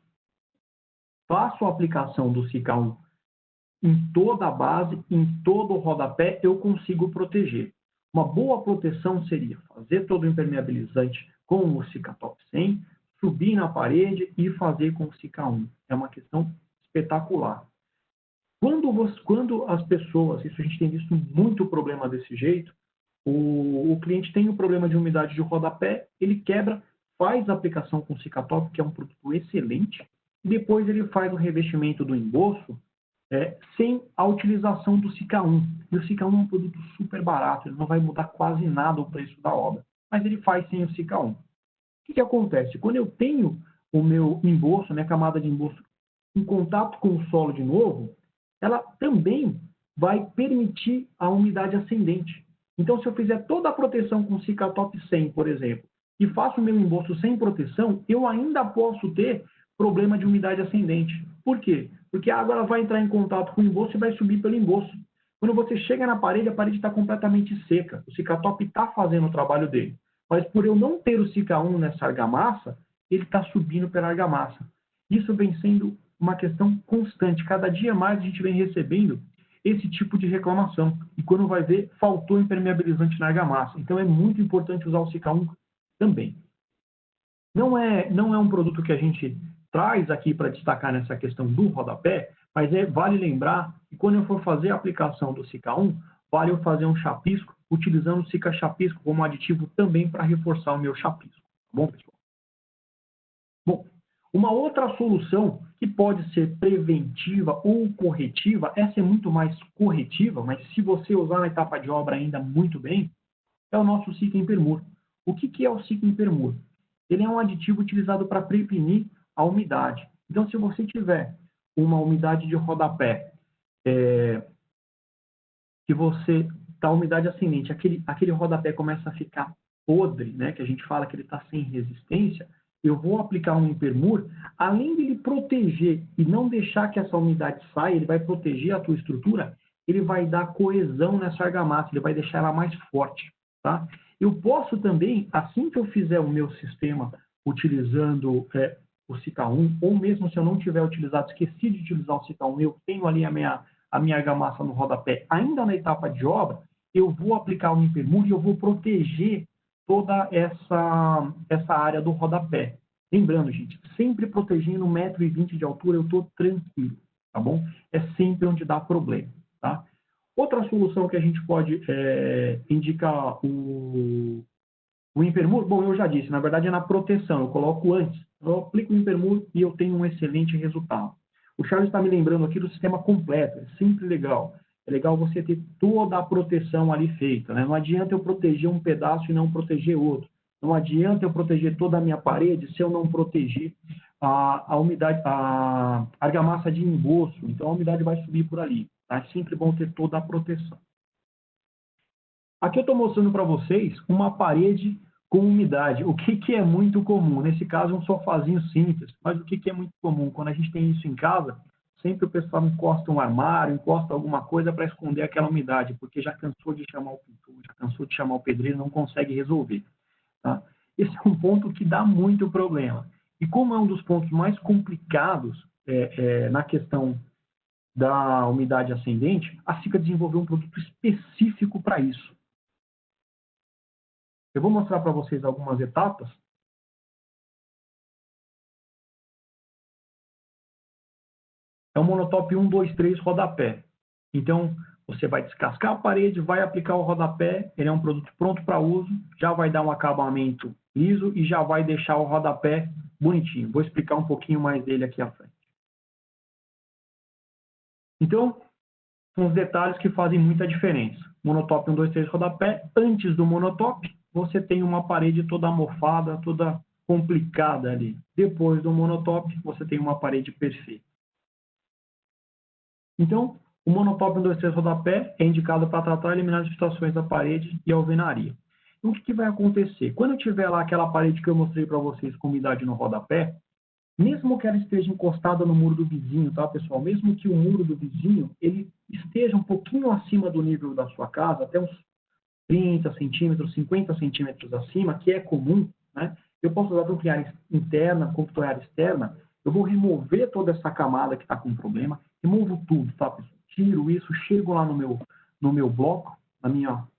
S3: Faço a aplicação do SICA 1 em toda a base, em todo o rodapé, eu consigo proteger. Uma boa proteção seria fazer todo o impermeabilizante com o SICA Top 100, subir na parede e fazer com o SICA 1. É uma questão espetacular. Quando as pessoas, isso a gente tem visto muito problema desse jeito, o cliente tem um problema de umidade de rodapé, ele quebra, faz a aplicação com o SICA Top, que é um produto excelente, e depois ele faz o revestimento do emboço sem a utilização do SICA 1. E o SICA 1 é um produto super barato, ele não vai mudar quase nada o preço da obra, mas ele faz sem o SICA 1. O que acontece? Quando eu tenho o meu emboço, minha camada de emboço, em contato com o solo de novo, ela também vai permitir a umidade ascendente. Então, se eu fizer toda a proteção com SICA Top 100, por exemplo, e faço o meu emboço sem proteção, eu ainda posso ter problema de umidade ascendente. Por quê? Porque a água ela vai entrar em contato com o emboço e vai subir pelo emboço. Quando você chega na parede, a parede está completamente seca. O SICA Top está fazendo o trabalho dele. Mas por eu não ter o SICA 1 nessa argamassa, ele está subindo pela argamassa. Isso vem sendo uma questão constante. Cada dia mais a gente vem recebendo esse tipo de reclamação. E quando vai ver, faltou impermeabilizante na argamassa. Então é muito importante usar o SICA 1 também. Não é um produto que a gente traz aqui para destacar nessa questão do rodapé, mas vale lembrar que quando eu for fazer a aplicação do SICA 1, vale eu fazer um chapisco, utilizando o SICA chapisco como aditivo também para reforçar o meu chapisco. Tá bom, pessoal? Bom, uma outra solução que pode ser preventiva ou corretiva, essa é muito mais corretiva, mas se você usar na etapa de obra ainda muito bem, é o nosso SICA Impermur. O que é o SICA Impermur? Ele é um aditivo utilizado para prevenir a umidade. Então, se você tiver uma umidade de rodapé, que você está a umidade ascendente, aquele rodapé começa a ficar podre, né, que a gente fala que ele está sem resistência, eu vou aplicar um Impermur, além de ele proteger e não deixar que essa umidade saia, ele vai proteger a tua estrutura, ele vai dar coesão nessa argamassa, ele vai deixar ela mais forte, tá? Eu posso também, assim que eu fizer o meu sistema utilizando o SICA 1, ou mesmo se eu não tiver utilizado, esqueci de utilizar o SICA 1, eu tenho ali a minha argamassa no rodapé, ainda na etapa de obra, eu vou aplicar o Impermur e eu vou proteger toda essa área do rodapé. Lembrando, gente, sempre protegendo 1,20 m de altura, eu estou tranquilo, tá bom? É sempre onde dá problema, tá? Outra solução que a gente pode indicar o Impermur, bom, eu já disse, na verdade é na proteção, eu coloco antes, eu aplico o Impermur e eu tenho um excelente resultado. O Charles está me lembrando aqui do sistema completo, é sempre legal. É legal você ter toda a proteção ali feita, né? Não adianta eu proteger um pedaço e não proteger outro. Não adianta eu proteger toda a minha parede se eu não proteger a umidade, a argamassa de emboço. Então a umidade vai subir por ali. Tá? É sempre bom ter toda a proteção. Aqui eu estou mostrando para vocês uma parede com umidade. O que é muito comum? Nesse caso, um sofazinho simples. Mas o que é muito comum? Quando a gente tem isso em casa, sempre o pessoal encosta um armário, encosta alguma coisa para esconder aquela umidade, porque já cansou de chamar o pintor, já cansou de chamar o pedreiro, não consegue resolver. Tá? Esse é um ponto que dá muito problema. E como é um dos pontos mais complicados na questão da umidade ascendente, a SICA desenvolveu um produto específico para isso. Eu vou mostrar para vocês algumas etapas. É o monotop 1, 2, 3 rodapé. Então, você vai descascar a parede, vai aplicar o rodapé, ele é um produto pronto para uso, já vai dar um acabamento liso e já vai deixar o rodapé bonitinho. Vou explicar um pouquinho mais dele aqui à frente. Então, são os detalhes que fazem muita diferença. Monotop 1, 2, 3 rodapé. Antes do monotop, você tem uma parede toda amorfada, toda complicada ali. Depois do monotop, você tem uma parede perfeita. Então, o monotop 1, 2, 3 rodapé é indicado para tratar e eliminar as situações da parede e alvenaria. Então, o que vai acontecer? Quando eu tiver lá aquela parede que eu mostrei para vocês com umidade no rodapé, mesmo que ela esteja encostada no muro do vizinho, tá, pessoal? Mesmo que o muro do vizinho ele esteja um pouquinho acima do nível da sua casa, até uns 30 centímetros, 50 centímetros acima, que é comum, né? Eu posso usar dupla área interna, condutor área externa, eu vou remover toda essa camada que está com problema, removo tudo, tá, pessoal? Tiro isso, chego lá no meu bloco,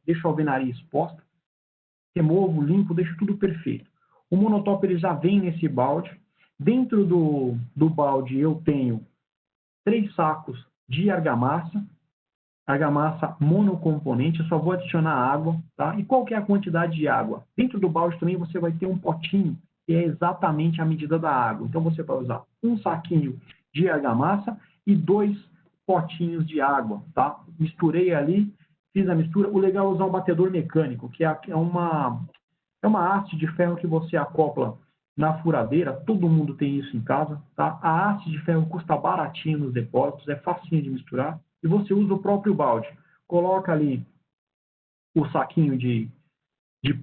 S3: deixo a alvenaria exposta, removo, limpo, deixo tudo perfeito. O monotop ele já vem nesse balde. Dentro do balde eu tenho 3 sacos de argamassa monocomponente, eu só vou adicionar água, tá? E qual que é a quantidade de água? Dentro do balde também você vai ter um potinho, que é exatamente a medida da água. Então você vai usar um saquinho de argamassa e 2 potinhos de água, tá? Misturei ali, fiz a mistura. O legal é usar um batedor mecânico, que é uma haste de ferro que você acopla na furadeira, todo mundo tem isso em casa, tá? A haste de ferro custa baratinho nos depósitos, é facinho de misturar, e você usa o próprio balde. Coloca ali o saquinho de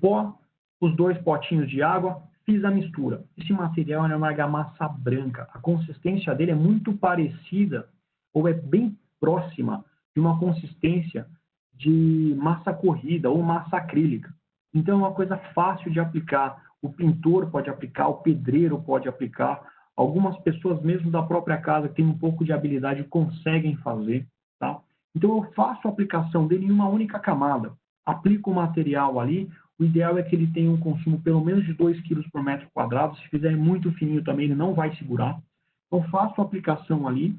S3: pó, os 2 potinhos de água, fiz a mistura. Esse material é uma argamassa branca, a consistência dele é muito parecida, ou é bem próxima de uma consistência de massa corrida ou massa acrílica. Então, é uma coisa fácil de aplicar. O pintor pode aplicar, o pedreiro pode aplicar. Algumas pessoas, mesmo da própria casa, que têm um pouco de habilidade, conseguem fazer. Tá? Então, eu faço a aplicação dele em uma única camada. Aplico o material ali. O ideal é que ele tenha um consumo pelo menos de 2 kg por metro quadrado. Se fizer muito fininho também, ele não vai segurar. Então, faço a aplicação ali.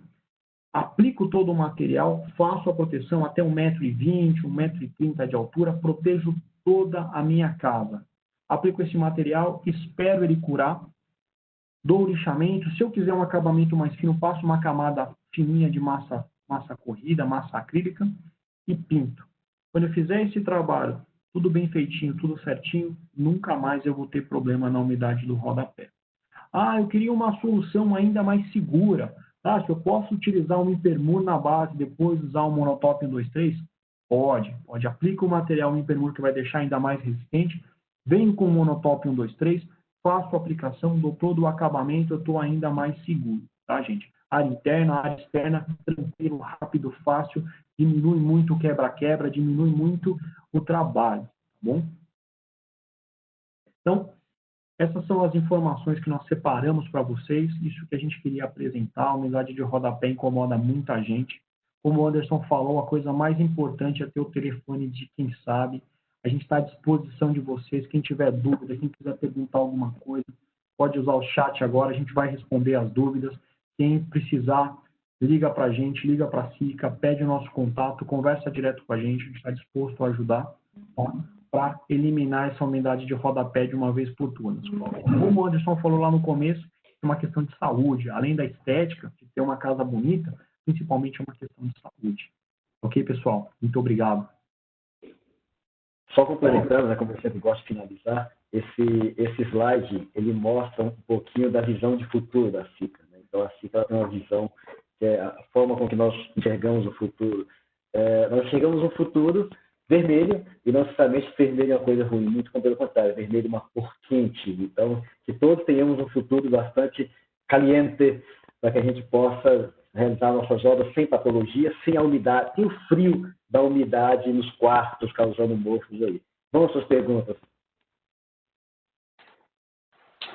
S3: Aplico todo o material, faço a proteção até 1,20 m, 1,30 m de altura, protejo toda a minha casa. Aplico esse material, espero ele curar, dou o lixamento. Se eu quiser um acabamento mais fino, passo uma camada fininha de massa corrida, massa acrílica e pinto. Quando eu fizer esse trabalho, tudo bem feitinho, tudo certinho, nunca mais eu vou ter problema na umidade do rodapé. Eu queria uma solução ainda mais segura. Tá? Se eu posso utilizar um Impermur na base, depois usar um monotop 123? Pode. Aplica o material Impermur que vai deixar ainda mais resistente. Venho com o monotop 123, faço a aplicação, dou todo o acabamento, eu estou ainda mais seguro. Tá, gente? Área interna, área externa, tranquilo, rápido, fácil, diminui muito o quebra-quebra, diminui muito o trabalho. Tá bom? Então, essas são as informações que nós separamos para vocês, isso que a gente queria apresentar. A umidade de rodapé incomoda muita gente. Como o Anderson falou, a coisa mais importante é ter o telefone de quem sabe. A gente está à disposição de vocês. Quem tiver dúvida, quem quiser perguntar alguma coisa, pode usar o chat agora, a gente vai responder as dúvidas. Quem precisar, liga para a gente, liga para a SICA, pede o nosso contato, conversa direto com a gente está disposto a ajudar, tá? Para eliminar essa umidade de rodapé de uma vez por todas. Como o Anderson falou lá no começo, é uma questão de saúde. Além da estética, de ter uma casa bonita, principalmente é uma questão de saúde. Ok, pessoal? Muito obrigado.
S2: Só complementando, né, como eu sempre gosto de finalizar, esse slide, ele mostra um pouquinho da visão de futuro da SICA. Né? Então, a SICA tem uma visão, que é a forma com que nós enxergamos o futuro. Nós enxergamos um futuro vermelho, e não necessariamente vermelho é uma coisa ruim, muito pelo contrário, vermelho é uma cor quente. Então, que todos tenhamos um futuro bastante caliente, para que a gente possa realizar nossas obras sem patologia, sem a umidade, sem o frio da umidade nos quartos, causando mofos aí. Vamos às suas perguntas.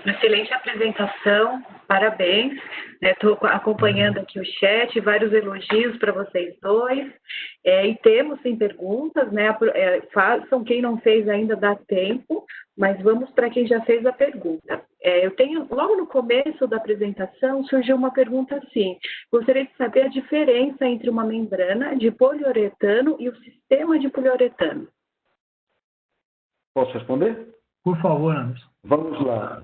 S1: Excelente apresentação, parabéns. Estou acompanhando aqui o chat, vários elogios para vocês dois. E temos sim perguntas, né? Façam, quem não fez ainda dá tempo, mas vamos para quem já fez a pergunta. Eu tenho, logo no começo da apresentação, surgiu uma pergunta assim: gostaria de saber a diferença entre uma membrana de poliuretano e o sistema de poliuretano.
S2: Posso responder?
S3: Por favor, Anderson.
S2: Vamos lá.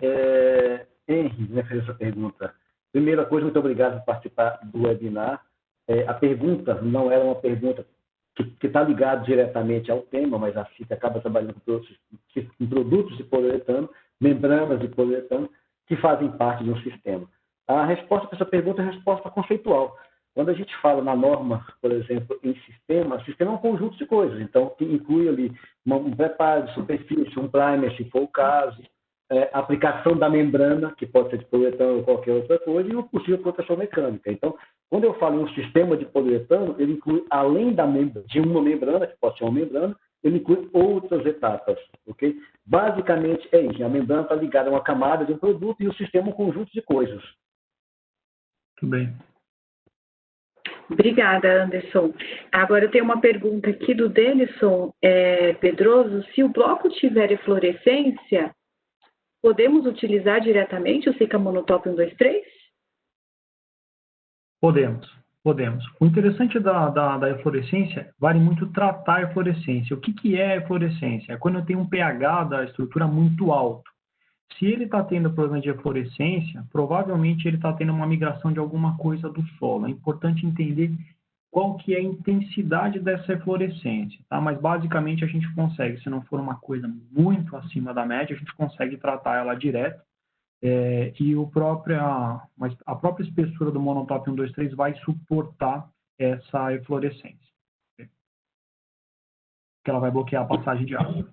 S2: Henry me fez essa pergunta. Primeira coisa, muito obrigado por participar do webinar. A pergunta não era uma pergunta que está ligada diretamente ao tema, mas a CICA acaba trabalhando com produtos de poliuretano, membranas de poliuretano, que fazem parte de um sistema. A resposta para essa pergunta é a resposta conceitual. Quando a gente fala na norma, por exemplo, em sistema é um conjunto de coisas. Então, que inclui ali um preparo de superfície, um primer, se for o caso, a aplicação da membrana, que pode ser de poliuretano ou qualquer outra coisa, e uma possível proteção mecânica. Então, quando eu falo em um sistema de poliuretano, ele inclui, além de uma membrana, que pode ser uma membrana, ele inclui outras etapas, ok? Basicamente é isso, a membrana está ligada a uma camada de um produto e o sistema é um conjunto de coisas.
S3: Tudo bem.
S1: Obrigada, Anderson. Agora eu tenho uma pergunta aqui do Denison Pedroso. Se o bloco tiver eflorescência, podemos utilizar diretamente o Zika monotop 123?
S3: Podemos. O interessante da eflorescência vale muito tratar a eflorescência. O que é a eflorescência? É quando eu tenho um pH da estrutura muito alto. Se ele está tendo problema de eflorescência, provavelmente ele está tendo uma migração de alguma coisa do solo. É importante entender qual que é a intensidade dessa eflorescência, tá? Mas basicamente a gente consegue, se não for uma coisa muito acima da média, a gente consegue tratar ela direto. E a própria espessura do monotop 123 vai suportar essa eflorescência. Porque ela vai bloquear a passagem de água.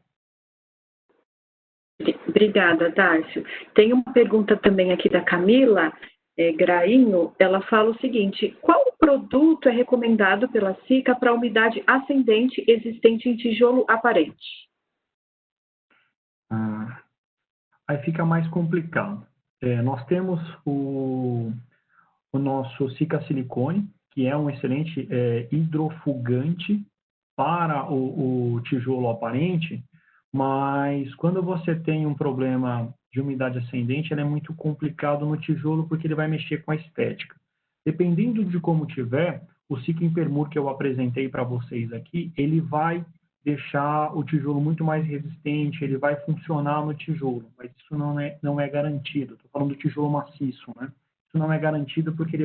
S1: Obrigada, Darcio. Tem uma pergunta também aqui da Camila Grainho. Ela fala o seguinte: qual produto é recomendado pela Zika para umidade ascendente existente em tijolo aparente?
S3: Aí fica mais complicado. Nós temos o nosso Zika silicone, que é um excelente hidrofugante para o tijolo aparente, mas quando você tem um problema de umidade ascendente, ele é muito complicado no tijolo porque ele vai mexer com a estética. Dependendo de como tiver, o Zika Impermur que eu apresentei para vocês aqui, ele vai deixar o tijolo muito mais resistente, ele vai funcionar no tijolo, mas isso não é garantido. Estou falando do tijolo maciço, né? Isso não é garantido porque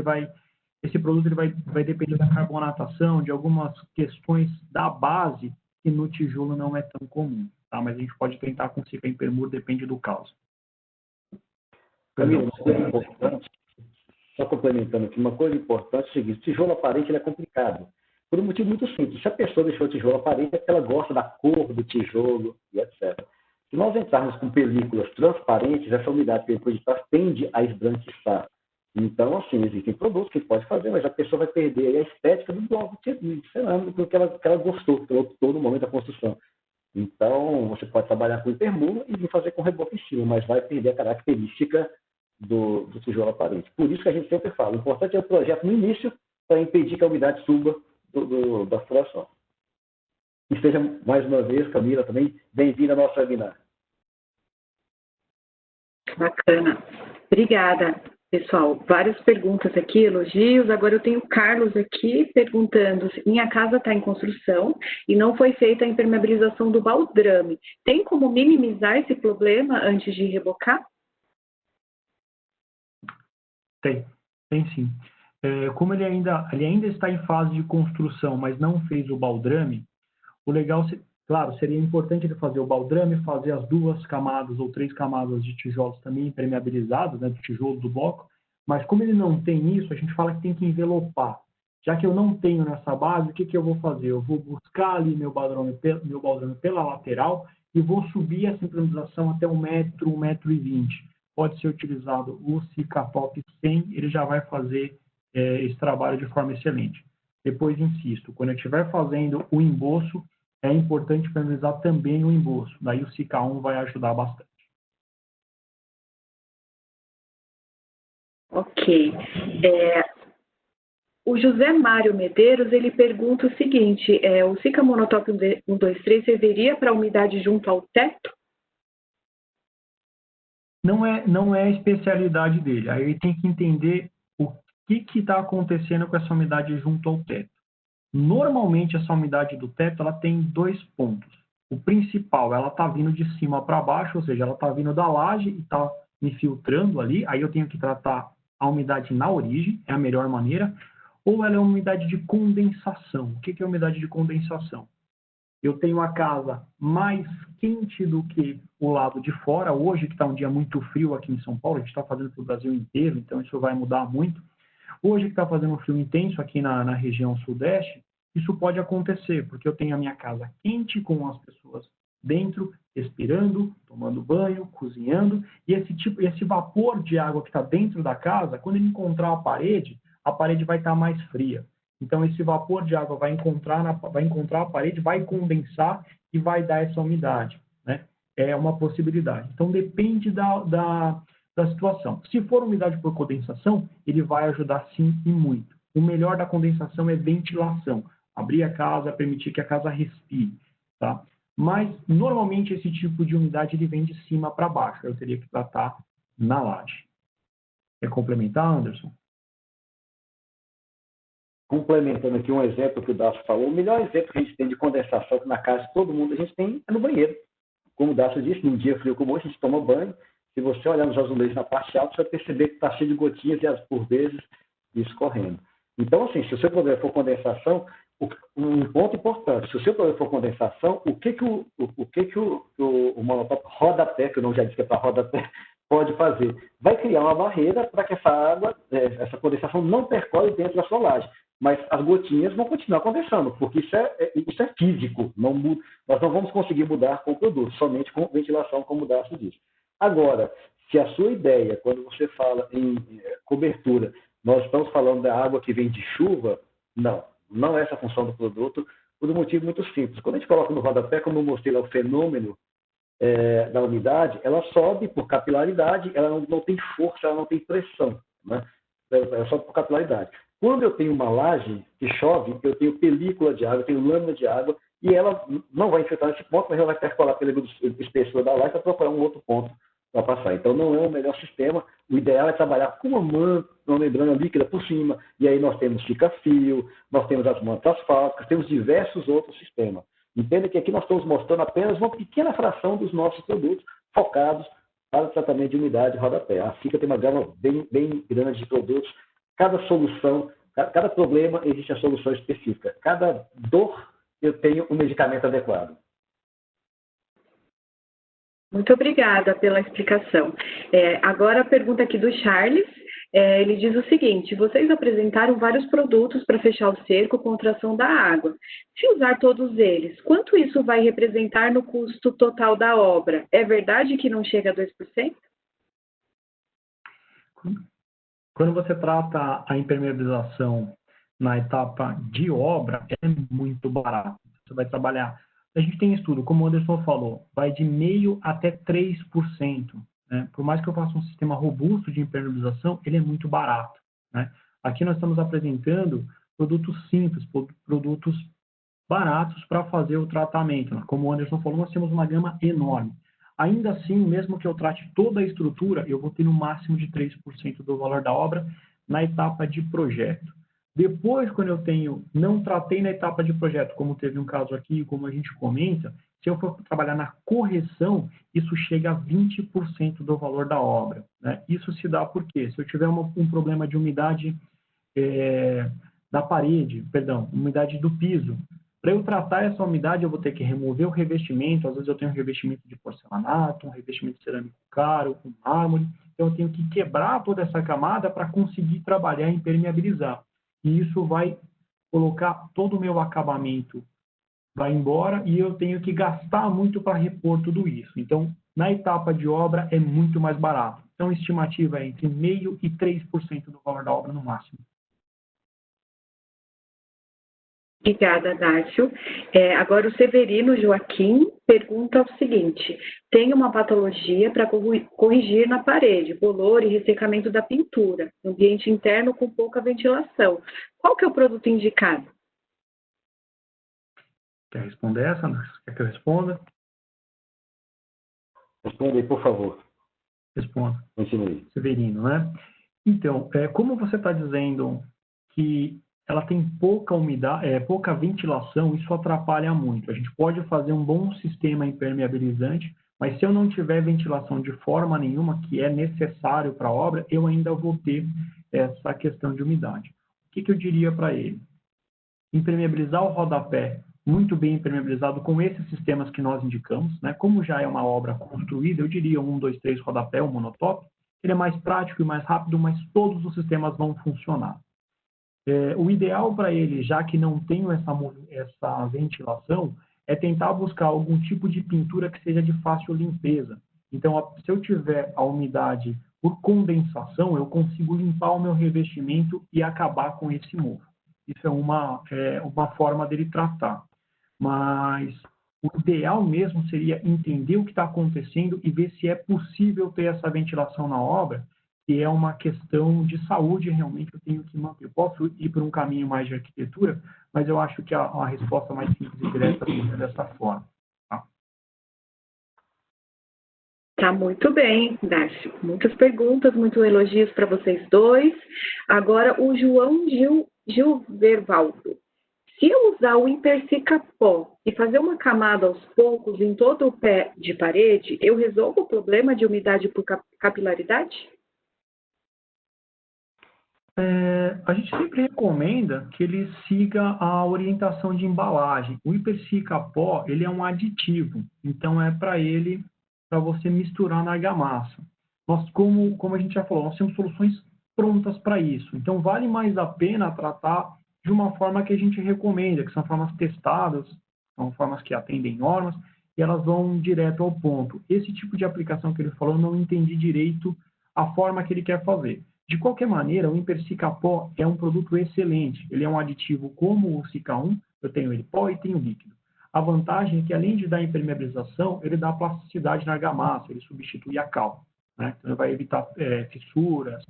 S3: esse produto ele vai depender da carbonatação, de algumas questões da base que no tijolo não é tão comum, tá? Mas a gente pode tentar com Zika Impermur, depende do caso.
S2: Camila, uma coisa importante, só complementando aqui, uma coisa importante é o seguinte: o tijolo aparente ele é complicado. Por um motivo muito simples. Se a pessoa deixou o tijolo aparente, é porque ela gosta da cor do tijolo e etc. Se nós entrarmos com películas transparentes, essa umidade que ele tende a esbranquiçar. Então, assim, existem produtos que pode fazer, mas a pessoa vai perder a estética do bloco de cerâmica, porque ela gostou, que ela optou no momento da construção. Então, você pode trabalhar com hipermula e fazer com reboco em cima, mas vai perder a característica do tijolo aparente. Por isso que a gente sempre fala, o importante é o projeto no início para impedir que a umidade suba da floração. E seja, mais uma vez, Camila, também bem-vinda ao nosso webinar.
S1: Bacana. Obrigada, pessoal. Várias perguntas aqui, elogios. Agora eu tenho o Carlos aqui perguntando: minha casa está em construção e não foi feita a impermeabilização do baldrame. Tem como minimizar esse problema antes de rebocar?
S3: Tem sim. Como ele ainda está em fase de construção, mas não fez o baldrame, o legal, claro, seria importante ele fazer o baldrame, fazer as 2 camadas ou 3 camadas de tijolos também impermeabilizados, né, do tijolo do bloco, mas como ele não tem isso, a gente fala que tem que envelopar. Já que eu não tenho nessa base, o que eu vou fazer? Eu vou buscar ali meu baldrame pela lateral e vou subir essa impermeabilização até 1 metro, 1,20 m. Pode ser utilizado o Zika Top 100, ele já vai fazer esse trabalho de forma excelente. Depois, insisto, quando eu estiver fazendo o emboço, é importante finalizar também o emboço. Daí o Zika 1 vai ajudar bastante.
S1: Ok. O José Mário Medeiros, ele pergunta o seguinte: o Zika monotop 123 serviria para umidade junto ao teto?
S3: Não é a especialidade dele. Aí ele tem que entender o que está acontecendo com essa umidade junto ao teto. Normalmente, essa umidade do teto ela tem 2 pontos. O principal, ela está vindo de cima para baixo, ou seja, ela está vindo da laje e está me filtrando ali. Aí eu tenho que tratar a umidade na origem, é a melhor maneira. Ou ela é uma umidade de condensação. O que é umidade de condensação? Eu tenho a casa mais quente do que o lado de fora. Hoje, que está um dia muito frio aqui em São Paulo, a gente está fazendo para o Brasil inteiro, então isso vai mudar muito. Hoje, que está fazendo um frio intenso aqui na região sudeste, isso pode acontecer, porque eu tenho a minha casa quente, com as pessoas dentro, respirando, tomando banho, cozinhando, e esse vapor de água que está dentro da casa, quando ele encontrar a parede vai estar mais fria. Então, esse vapor de água vai encontrar a parede, vai condensar e vai dar essa umidade, né? É uma possibilidade. Então, depende da situação. Se for umidade por condensação, ele vai ajudar sim e muito. O melhor da condensação é ventilação. Abrir a casa, permitir que a casa respire, tá? Mas, normalmente, esse tipo de umidade ele vem de cima para baixo. Eu teria que tratar na laje. Quer complementar, Anderson?
S2: Complementando aqui um exemplo que o Dácio falou, o melhor exemplo que a gente tem de condensação na casa de todo mundo, a gente tem é no banheiro. Como o Dácio disse, num dia frio como hoje, a gente toma banho. Se você olhar nos azulejos na parte alta, você vai perceber que está cheio de gotinhas e, por vezes, escorrendo. Então, assim, se o seu problema for condensação, um ponto importante, se o seu problema for condensação, o que o monotop rodapé, que eu não já disse que é para rodapé, pode fazer? Vai criar uma barreira para que essa água, essa condensação não percole dentro da sua laje. Mas as gotinhas vão continuar condensando, porque isso é físico, não muda. Nós não vamos conseguir mudar com o produto, somente com ventilação, como o Dácio disse. Agora, se a sua ideia, quando você fala em cobertura, nós estamos falando da água que vem de chuva, não é essa a função do produto, por um motivo muito simples. Quando a gente coloca no rodapé, como eu mostrei lá o fenômeno da umidade, ela sobe por capilaridade, ela não tem força, ela não tem pressão, né? Ela sobe por capilaridade. Quando eu tenho uma laje que chove, eu tenho película de água, eu tenho lâmina de água, e ela não vai infiltrar nesse ponto, mas ela vai percolar pela espessura da laje para procurar um outro ponto para passar. Então, não é o melhor sistema. O ideal é trabalhar com uma manta, uma membrana líquida por cima, e aí nós temos fica-fio, nós temos as mantas asfálticas, temos diversos outros sistemas. Entenda que aqui nós estamos mostrando apenas uma pequena fração dos nossos produtos focados para o tratamento de umidade e rodapé. A FICA tem uma gama bem grande de produtos. Cada solução, cada problema existe a solução específica. Cada dor eu tenho um medicamento adequado.
S1: Muito obrigada pela explicação. Agora a pergunta aqui do Charles, ele diz o seguinte: vocês apresentaram vários produtos para fechar o cerco contra a ação da água. Se usar todos eles, quanto isso vai representar no custo total da obra? É verdade que não chega a 2%?
S3: Quando você trata a impermeabilização na etapa de obra, é muito barato. Você vai trabalhar. A gente tem estudo, como o Anderson falou, vai de 0,5% até 3%. Né? Por mais que eu faça um sistema robusto de impermeabilização, ele é muito barato. Né? Aqui nós estamos apresentando produtos simples, produtos baratos para fazer o tratamento. Como o Anderson falou, nós temos uma gama enorme. Ainda assim, mesmo que eu trate toda a estrutura, eu vou ter no máximo de 3% do valor da obra na etapa de projeto. Depois, quando eu não tratei na etapa de projeto, como teve um caso aqui, como a gente comenta, se eu for trabalhar na correção, isso chega a 20% do valor da obra. Né? Isso se dá por quê? Se eu tiver um problema de umidade da parede, umidade do piso, para eu tratar essa umidade, eu vou ter que remover o revestimento. Às vezes eu tenho um revestimento de porcelanato, um revestimento cerâmico caro, um mármore. Então eu tenho que quebrar toda essa camada para conseguir trabalhar e impermeabilizar. E isso vai colocar todo o meu acabamento, vai embora, e eu tenho que gastar muito para repor tudo isso. Então, na etapa de obra, é muito mais barato. Então, a estimativa é entre 0,5% e 3% do valor da obra no máximo.
S1: Obrigada, Dácio. Agora, o Severino Joaquim pergunta o seguinte: tem uma patologia para corrigir na parede, bolor e ressecamento da pintura, ambiente interno com pouca ventilação. Qual que é o produto indicado?
S3: Quer responder essa, Anderson? Quer que eu responda?
S2: Responda aí, por favor.
S3: Responda.
S2: Continue.
S3: Severino, né? Então, como você está dizendo que ela tem pouca umidade, pouca ventilação, isso atrapalha muito. A gente pode fazer um bom sistema impermeabilizante, mas se eu não tiver ventilação de forma nenhuma, que é necessário para a obra, eu ainda vou ter essa questão de umidade. O que eu diria para ele? Impermeabilizar o rodapé muito bem impermeabilizado com esses sistemas que nós indicamos, né? Como já é uma obra construída, eu diria 1, 2, 3 rodapé, um monotop, ele é mais prático e mais rápido, mas todos os sistemas vão funcionar. O ideal para ele, já que não tenho essa ventilação, é tentar buscar algum tipo de pintura que seja de fácil limpeza. Então, se eu tiver a umidade por condensação, eu consigo limpar o meu revestimento e acabar com esse mofo. Isso é uma forma dele tratar. Mas o ideal mesmo seria entender o que está acontecendo e ver se é possível ter essa ventilação na obra, que é uma questão de saúde realmente eu tenho que manter. Eu posso ir por um caminho mais de arquitetura, mas eu acho que a resposta mais simples e direta seria dessa forma.
S1: Tá muito bem, Darcy. Muitas perguntas, muitos elogios para vocês dois. Agora, o João Gilvervaldo. Se eu usar o Impersica-Pó e fazer uma camada aos poucos em todo o pé de parede, eu resolvo o problema de umidade por capilaridade?
S3: A gente sempre recomenda que ele siga a orientação de embalagem. O Impersica-Pó, ele é um aditivo, então é para você misturar na argamassa. Nós, como a gente já falou, nós temos soluções prontas para isso. Então, vale mais a pena tratar de uma forma que a gente recomenda, que são formas testadas, são formas que atendem normas, e elas vão direto ao ponto. Esse tipo de aplicação que ele falou, eu não entendi direito a forma que ele quer fazer. De qualquer maneira, o Impersica-Pó é um produto excelente. Ele é um aditivo como o Sica-1, eu tenho ele pó e tenho líquido. A vantagem é que, além de dar impermeabilização, ele dá plasticidade na argamassa, ele substitui a cal. Né? Então, ele vai evitar fissuras.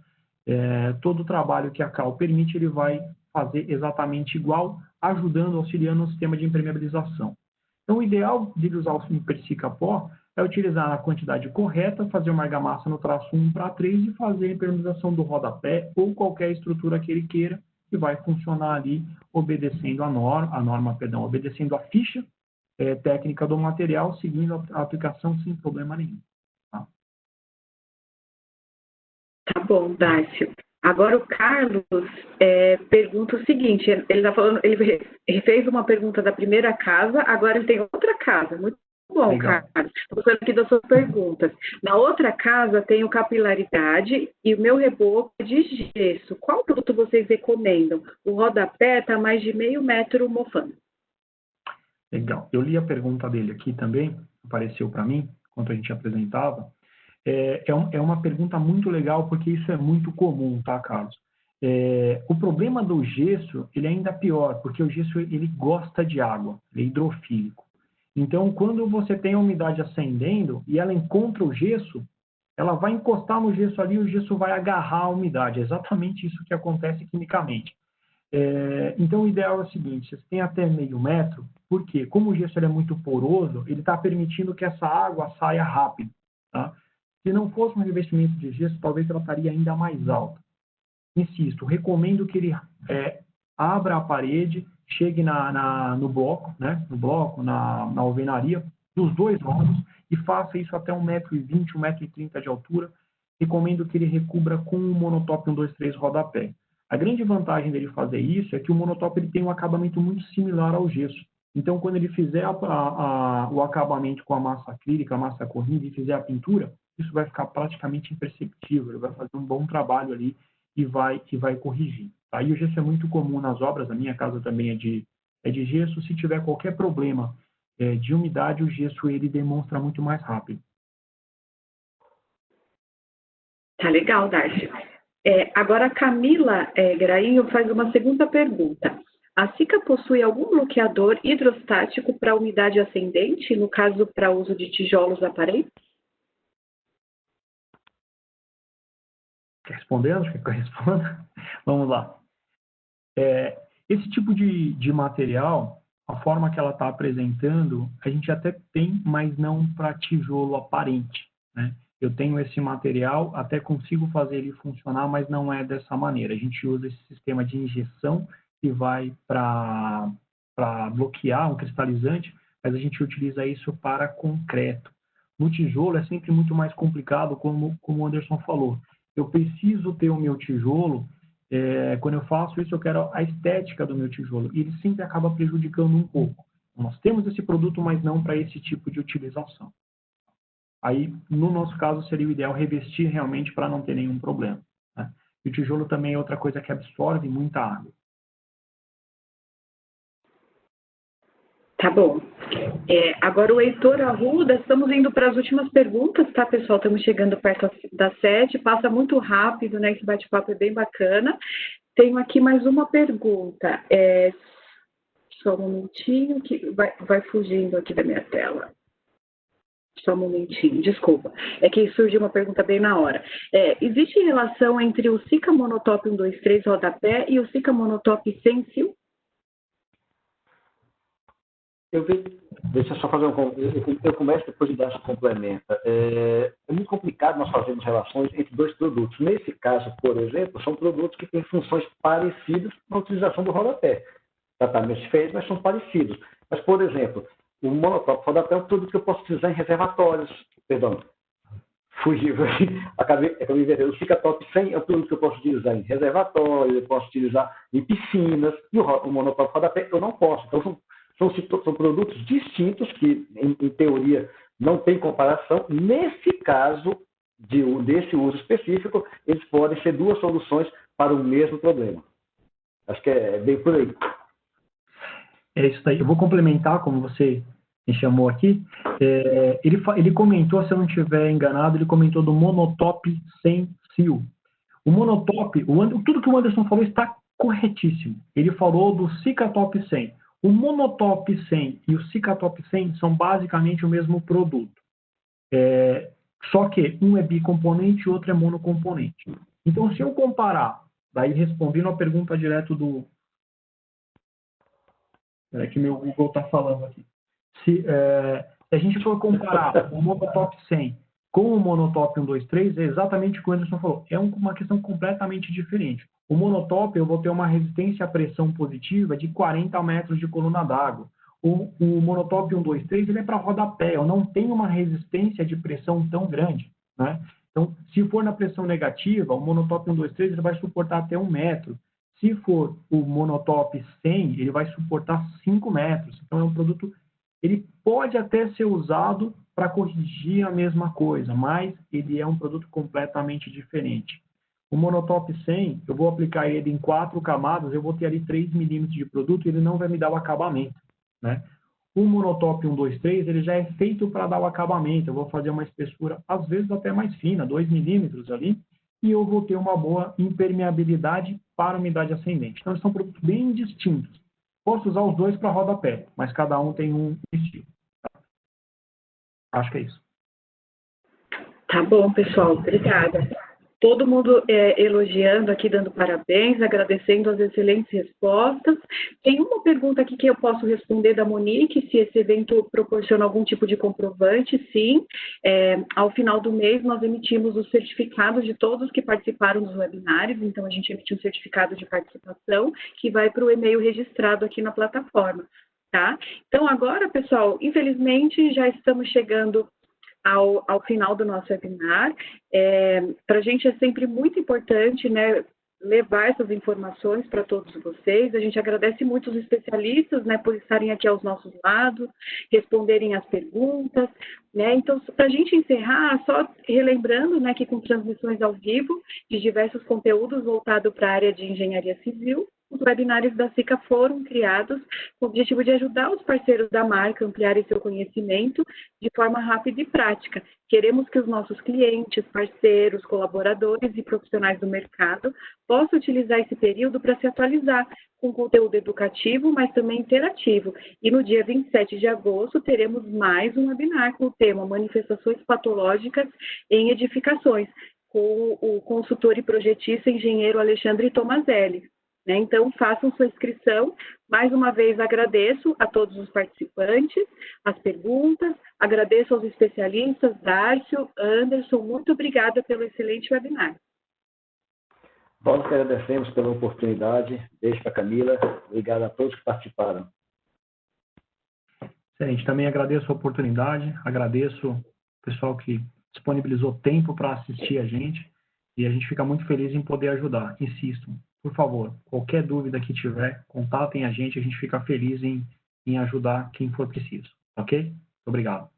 S3: Todo o trabalho que a cal permite, ele vai fazer exatamente igual, ajudando, auxiliando no sistema de impermeabilização. Então, o ideal de usar o Impersica-Pó é utilizar a quantidade correta, fazer uma argamassa no traço 1:3 e fazer a impermeabilização do rodapé ou qualquer estrutura que ele queira, que vai funcionar ali obedecendo obedecendo a ficha técnica do material, seguindo a aplicação sem problema nenhum.
S1: Tá bom, Dácio. Agora o Carlos pergunta o seguinte, ele fez uma pergunta da primeira casa, agora ele tem outra casa. Muito bom, legal. Carlos. Estou gostando aqui das suas perguntas. Na outra casa tenho capilaridade e o meu reboco é de gesso. Qual produto vocês recomendam? O rodapé está mais de meio metro mofando.
S3: Legal. Eu li a pergunta dele aqui também, apareceu para mim, enquanto a gente apresentava. É uma pergunta muito legal, porque isso é muito comum, tá, Carlos? O problema do gesso, ele é ainda pior, porque o gesso ele gosta de água, ele é hidrofílico. Então, quando você tem a umidade ascendendo e ela encontra o gesso, ela vai encostar no gesso ali e o gesso vai agarrar a umidade. É exatamente isso que acontece quimicamente. Então, o ideal é o seguinte, você tem até meio metro, porque como o gesso ele é muito poroso, ele está permitindo que essa água saia rápido. Tá? Se não fosse um revestimento de gesso, talvez ela estaria ainda mais alta. Insisto, recomendo que ele abra a parede, chegue no bloco, né? Na alvenaria, dos dois lados, e faça isso até 1,20 m, 1,30 m de altura. Recomendo que ele recubra com um monotop 1-2-3 rodapé. A grande vantagem dele fazer isso é que o monotop ele tem um acabamento muito similar ao gesso. Então, quando ele fizer o acabamento com a massa acrílica, a massa corrida, e fizer a pintura, isso vai ficar praticamente imperceptível. Ele vai fazer um bom trabalho ali e vai corrigir. Tá? E o gesso é muito comum nas obras, a minha casa também é de gesso. Se tiver qualquer problema de umidade, o gesso ele demonstra muito mais rápido.
S1: Tá legal, Darcy. Agora a Camila Grainho faz uma segunda pergunta. A Sica possui algum bloqueador hidrostático para umidade ascendente, no caso para uso de tijolos da parede?
S3: Quer responder? Quer que eu responda? Vamos lá. Esse tipo de material, a forma que ela está apresentando, a gente até tem, mas não para tijolo aparente. Né? Eu tenho esse material, até consigo fazer ele funcionar, mas não é dessa maneira. A gente usa esse sistema de injeção que vai para bloquear um cristalizante, mas a gente utiliza isso para concreto. No tijolo é sempre muito mais complicado, como o Anderson falou. Eu preciso ter o meu tijolo, quando eu faço isso, eu quero a estética do meu tijolo, e ele sempre acaba prejudicando um pouco. Nós temos esse produto, mas não para esse tipo de utilização. Aí, no nosso caso, seria o ideal revestir realmente para não ter nenhum problema. Né? E o tijolo também é outra coisa que absorve muita água.
S1: Tá bom. Agora o Heitor Arruda, estamos indo para as últimas perguntas, tá, pessoal? Estamos chegando perto das 7, passa muito rápido, né? Esse bate-papo é bem bacana. Tenho aqui mais uma pergunta. Só um momentinho que vai fugindo aqui da minha tela. Só um momentinho, desculpa. É que surgiu uma pergunta bem na hora. Existe relação entre o Sika Monotop 123 rodapé e o Sika Monotop sem fio?
S2: Deixa eu só fazer eu começo depois de dar essa complementa. É muito complicado nós fazermos relações entre dois produtos. Nesse caso, por exemplo, são produtos que têm funções parecidas na utilização do rodapé. Tratamentos diferentes, mas são parecidos. Mas, por exemplo, o monotop rodapé é um produto que eu posso utilizar em reservatórios. Perdão, fugiu. Acabei invertendo. O Sika Top 100 é um produto que eu posso utilizar em reservatórios, eu posso utilizar em piscinas. E o monotop rodapé eu não posso. Então, são produtos distintos que, em teoria, não tem comparação. Nesse caso, desse uso específico, eles podem ser duas soluções para o mesmo problema. Acho que é bem por aí.
S3: É isso aí. Eu vou complementar, como você me chamou aqui. Ele comentou, se eu não estiver enganado, ele comentou do monotop sem fio. O monotop, tudo que o Anderson falou está corretíssimo. Ele falou do Sika Top 100. O monotop 100 e o Sika Top 100 são basicamente o mesmo produto. Só que um é bicomponente e o outro é monocomponente. Então, se eu comparar, daí respondendo a pergunta direto do... que meu Google está falando aqui. Se a gente for comparar o monotop 100 com o monotop 123, é exatamente o que o Anderson falou. É uma questão completamente diferente. O monotop, eu vou ter uma resistência à pressão positiva de 40 metros de coluna d'água. O monotop 123, ele é para rodapé. Eu não tenho uma resistência de pressão tão grande, né? Então, se for na pressão negativa, o monotop 123 ele vai suportar até 1 metro. Se for o monotop 100, ele vai suportar 5 metros. Então, é um produto... Ele pode até ser usado para corrigir a mesma coisa, mas ele é um produto completamente diferente. O monotop 100, eu vou aplicar ele em 4 camadas, eu vou ter ali 3 milímetros de produto e ele não vai me dar o acabamento, né? O monotop 123, ele já é feito para dar o acabamento. Eu vou fazer uma espessura, às vezes até mais fina, 2 milímetros ali, e eu vou ter uma boa impermeabilidade para umidade ascendente. Então, são produtos bem distintos. Posso usar os dois para rodapé, mas cada um tem um estilo. Acho que é isso.
S1: Tá bom, pessoal. Obrigada. Todo mundo elogiando aqui, dando parabéns, agradecendo as excelentes respostas. Tem uma pergunta aqui que eu posso responder da Monique, se esse evento proporciona algum tipo de comprovante. Sim, ao final do mês nós emitimos os certificados de todos que participaram dos webinários, então a gente emitiu um certificado de participação que vai para o e-mail registrado aqui na plataforma, tá? Então agora, pessoal, infelizmente já estamos chegando ao final do nosso webinar. Para a gente é sempre muito importante, né, levar essas informações para todos vocês. A gente agradece muito os especialistas, né, por estarem aqui aos nossos lados, responderem as perguntas, né. Então, para a gente encerrar, só relembrando, né, que com transmissões ao vivo de diversos conteúdos voltados para a área de engenharia civil, os webinários da Sika foram criados com o objetivo de ajudar os parceiros da marca a ampliarem seu conhecimento de forma rápida e prática. Queremos que os nossos clientes, parceiros, colaboradores e profissionais do mercado possam utilizar esse período para se atualizar com conteúdo educativo, mas também interativo. E no dia 27 de agosto teremos mais um webinar com o tema Manifestações Patológicas em Edificações, com o consultor e projetista engenheiro Alexandre Tomazelli. Então, façam sua inscrição. Mais uma vez, agradeço a todos os participantes, as perguntas, agradeço aos especialistas, Dárcio, Anderson, muito obrigada pelo excelente webinar.
S2: Nós que agradecemos pela oportunidade. Beijo para a Camila. Obrigado a todos que participaram.
S3: Excelente. Também agradeço a oportunidade, agradeço o pessoal que disponibilizou tempo para assistir a gente e a gente fica muito feliz em poder ajudar. Insisto. Por favor, qualquer dúvida que tiver, contatem a gente fica feliz em ajudar quem for preciso, ok? Obrigado.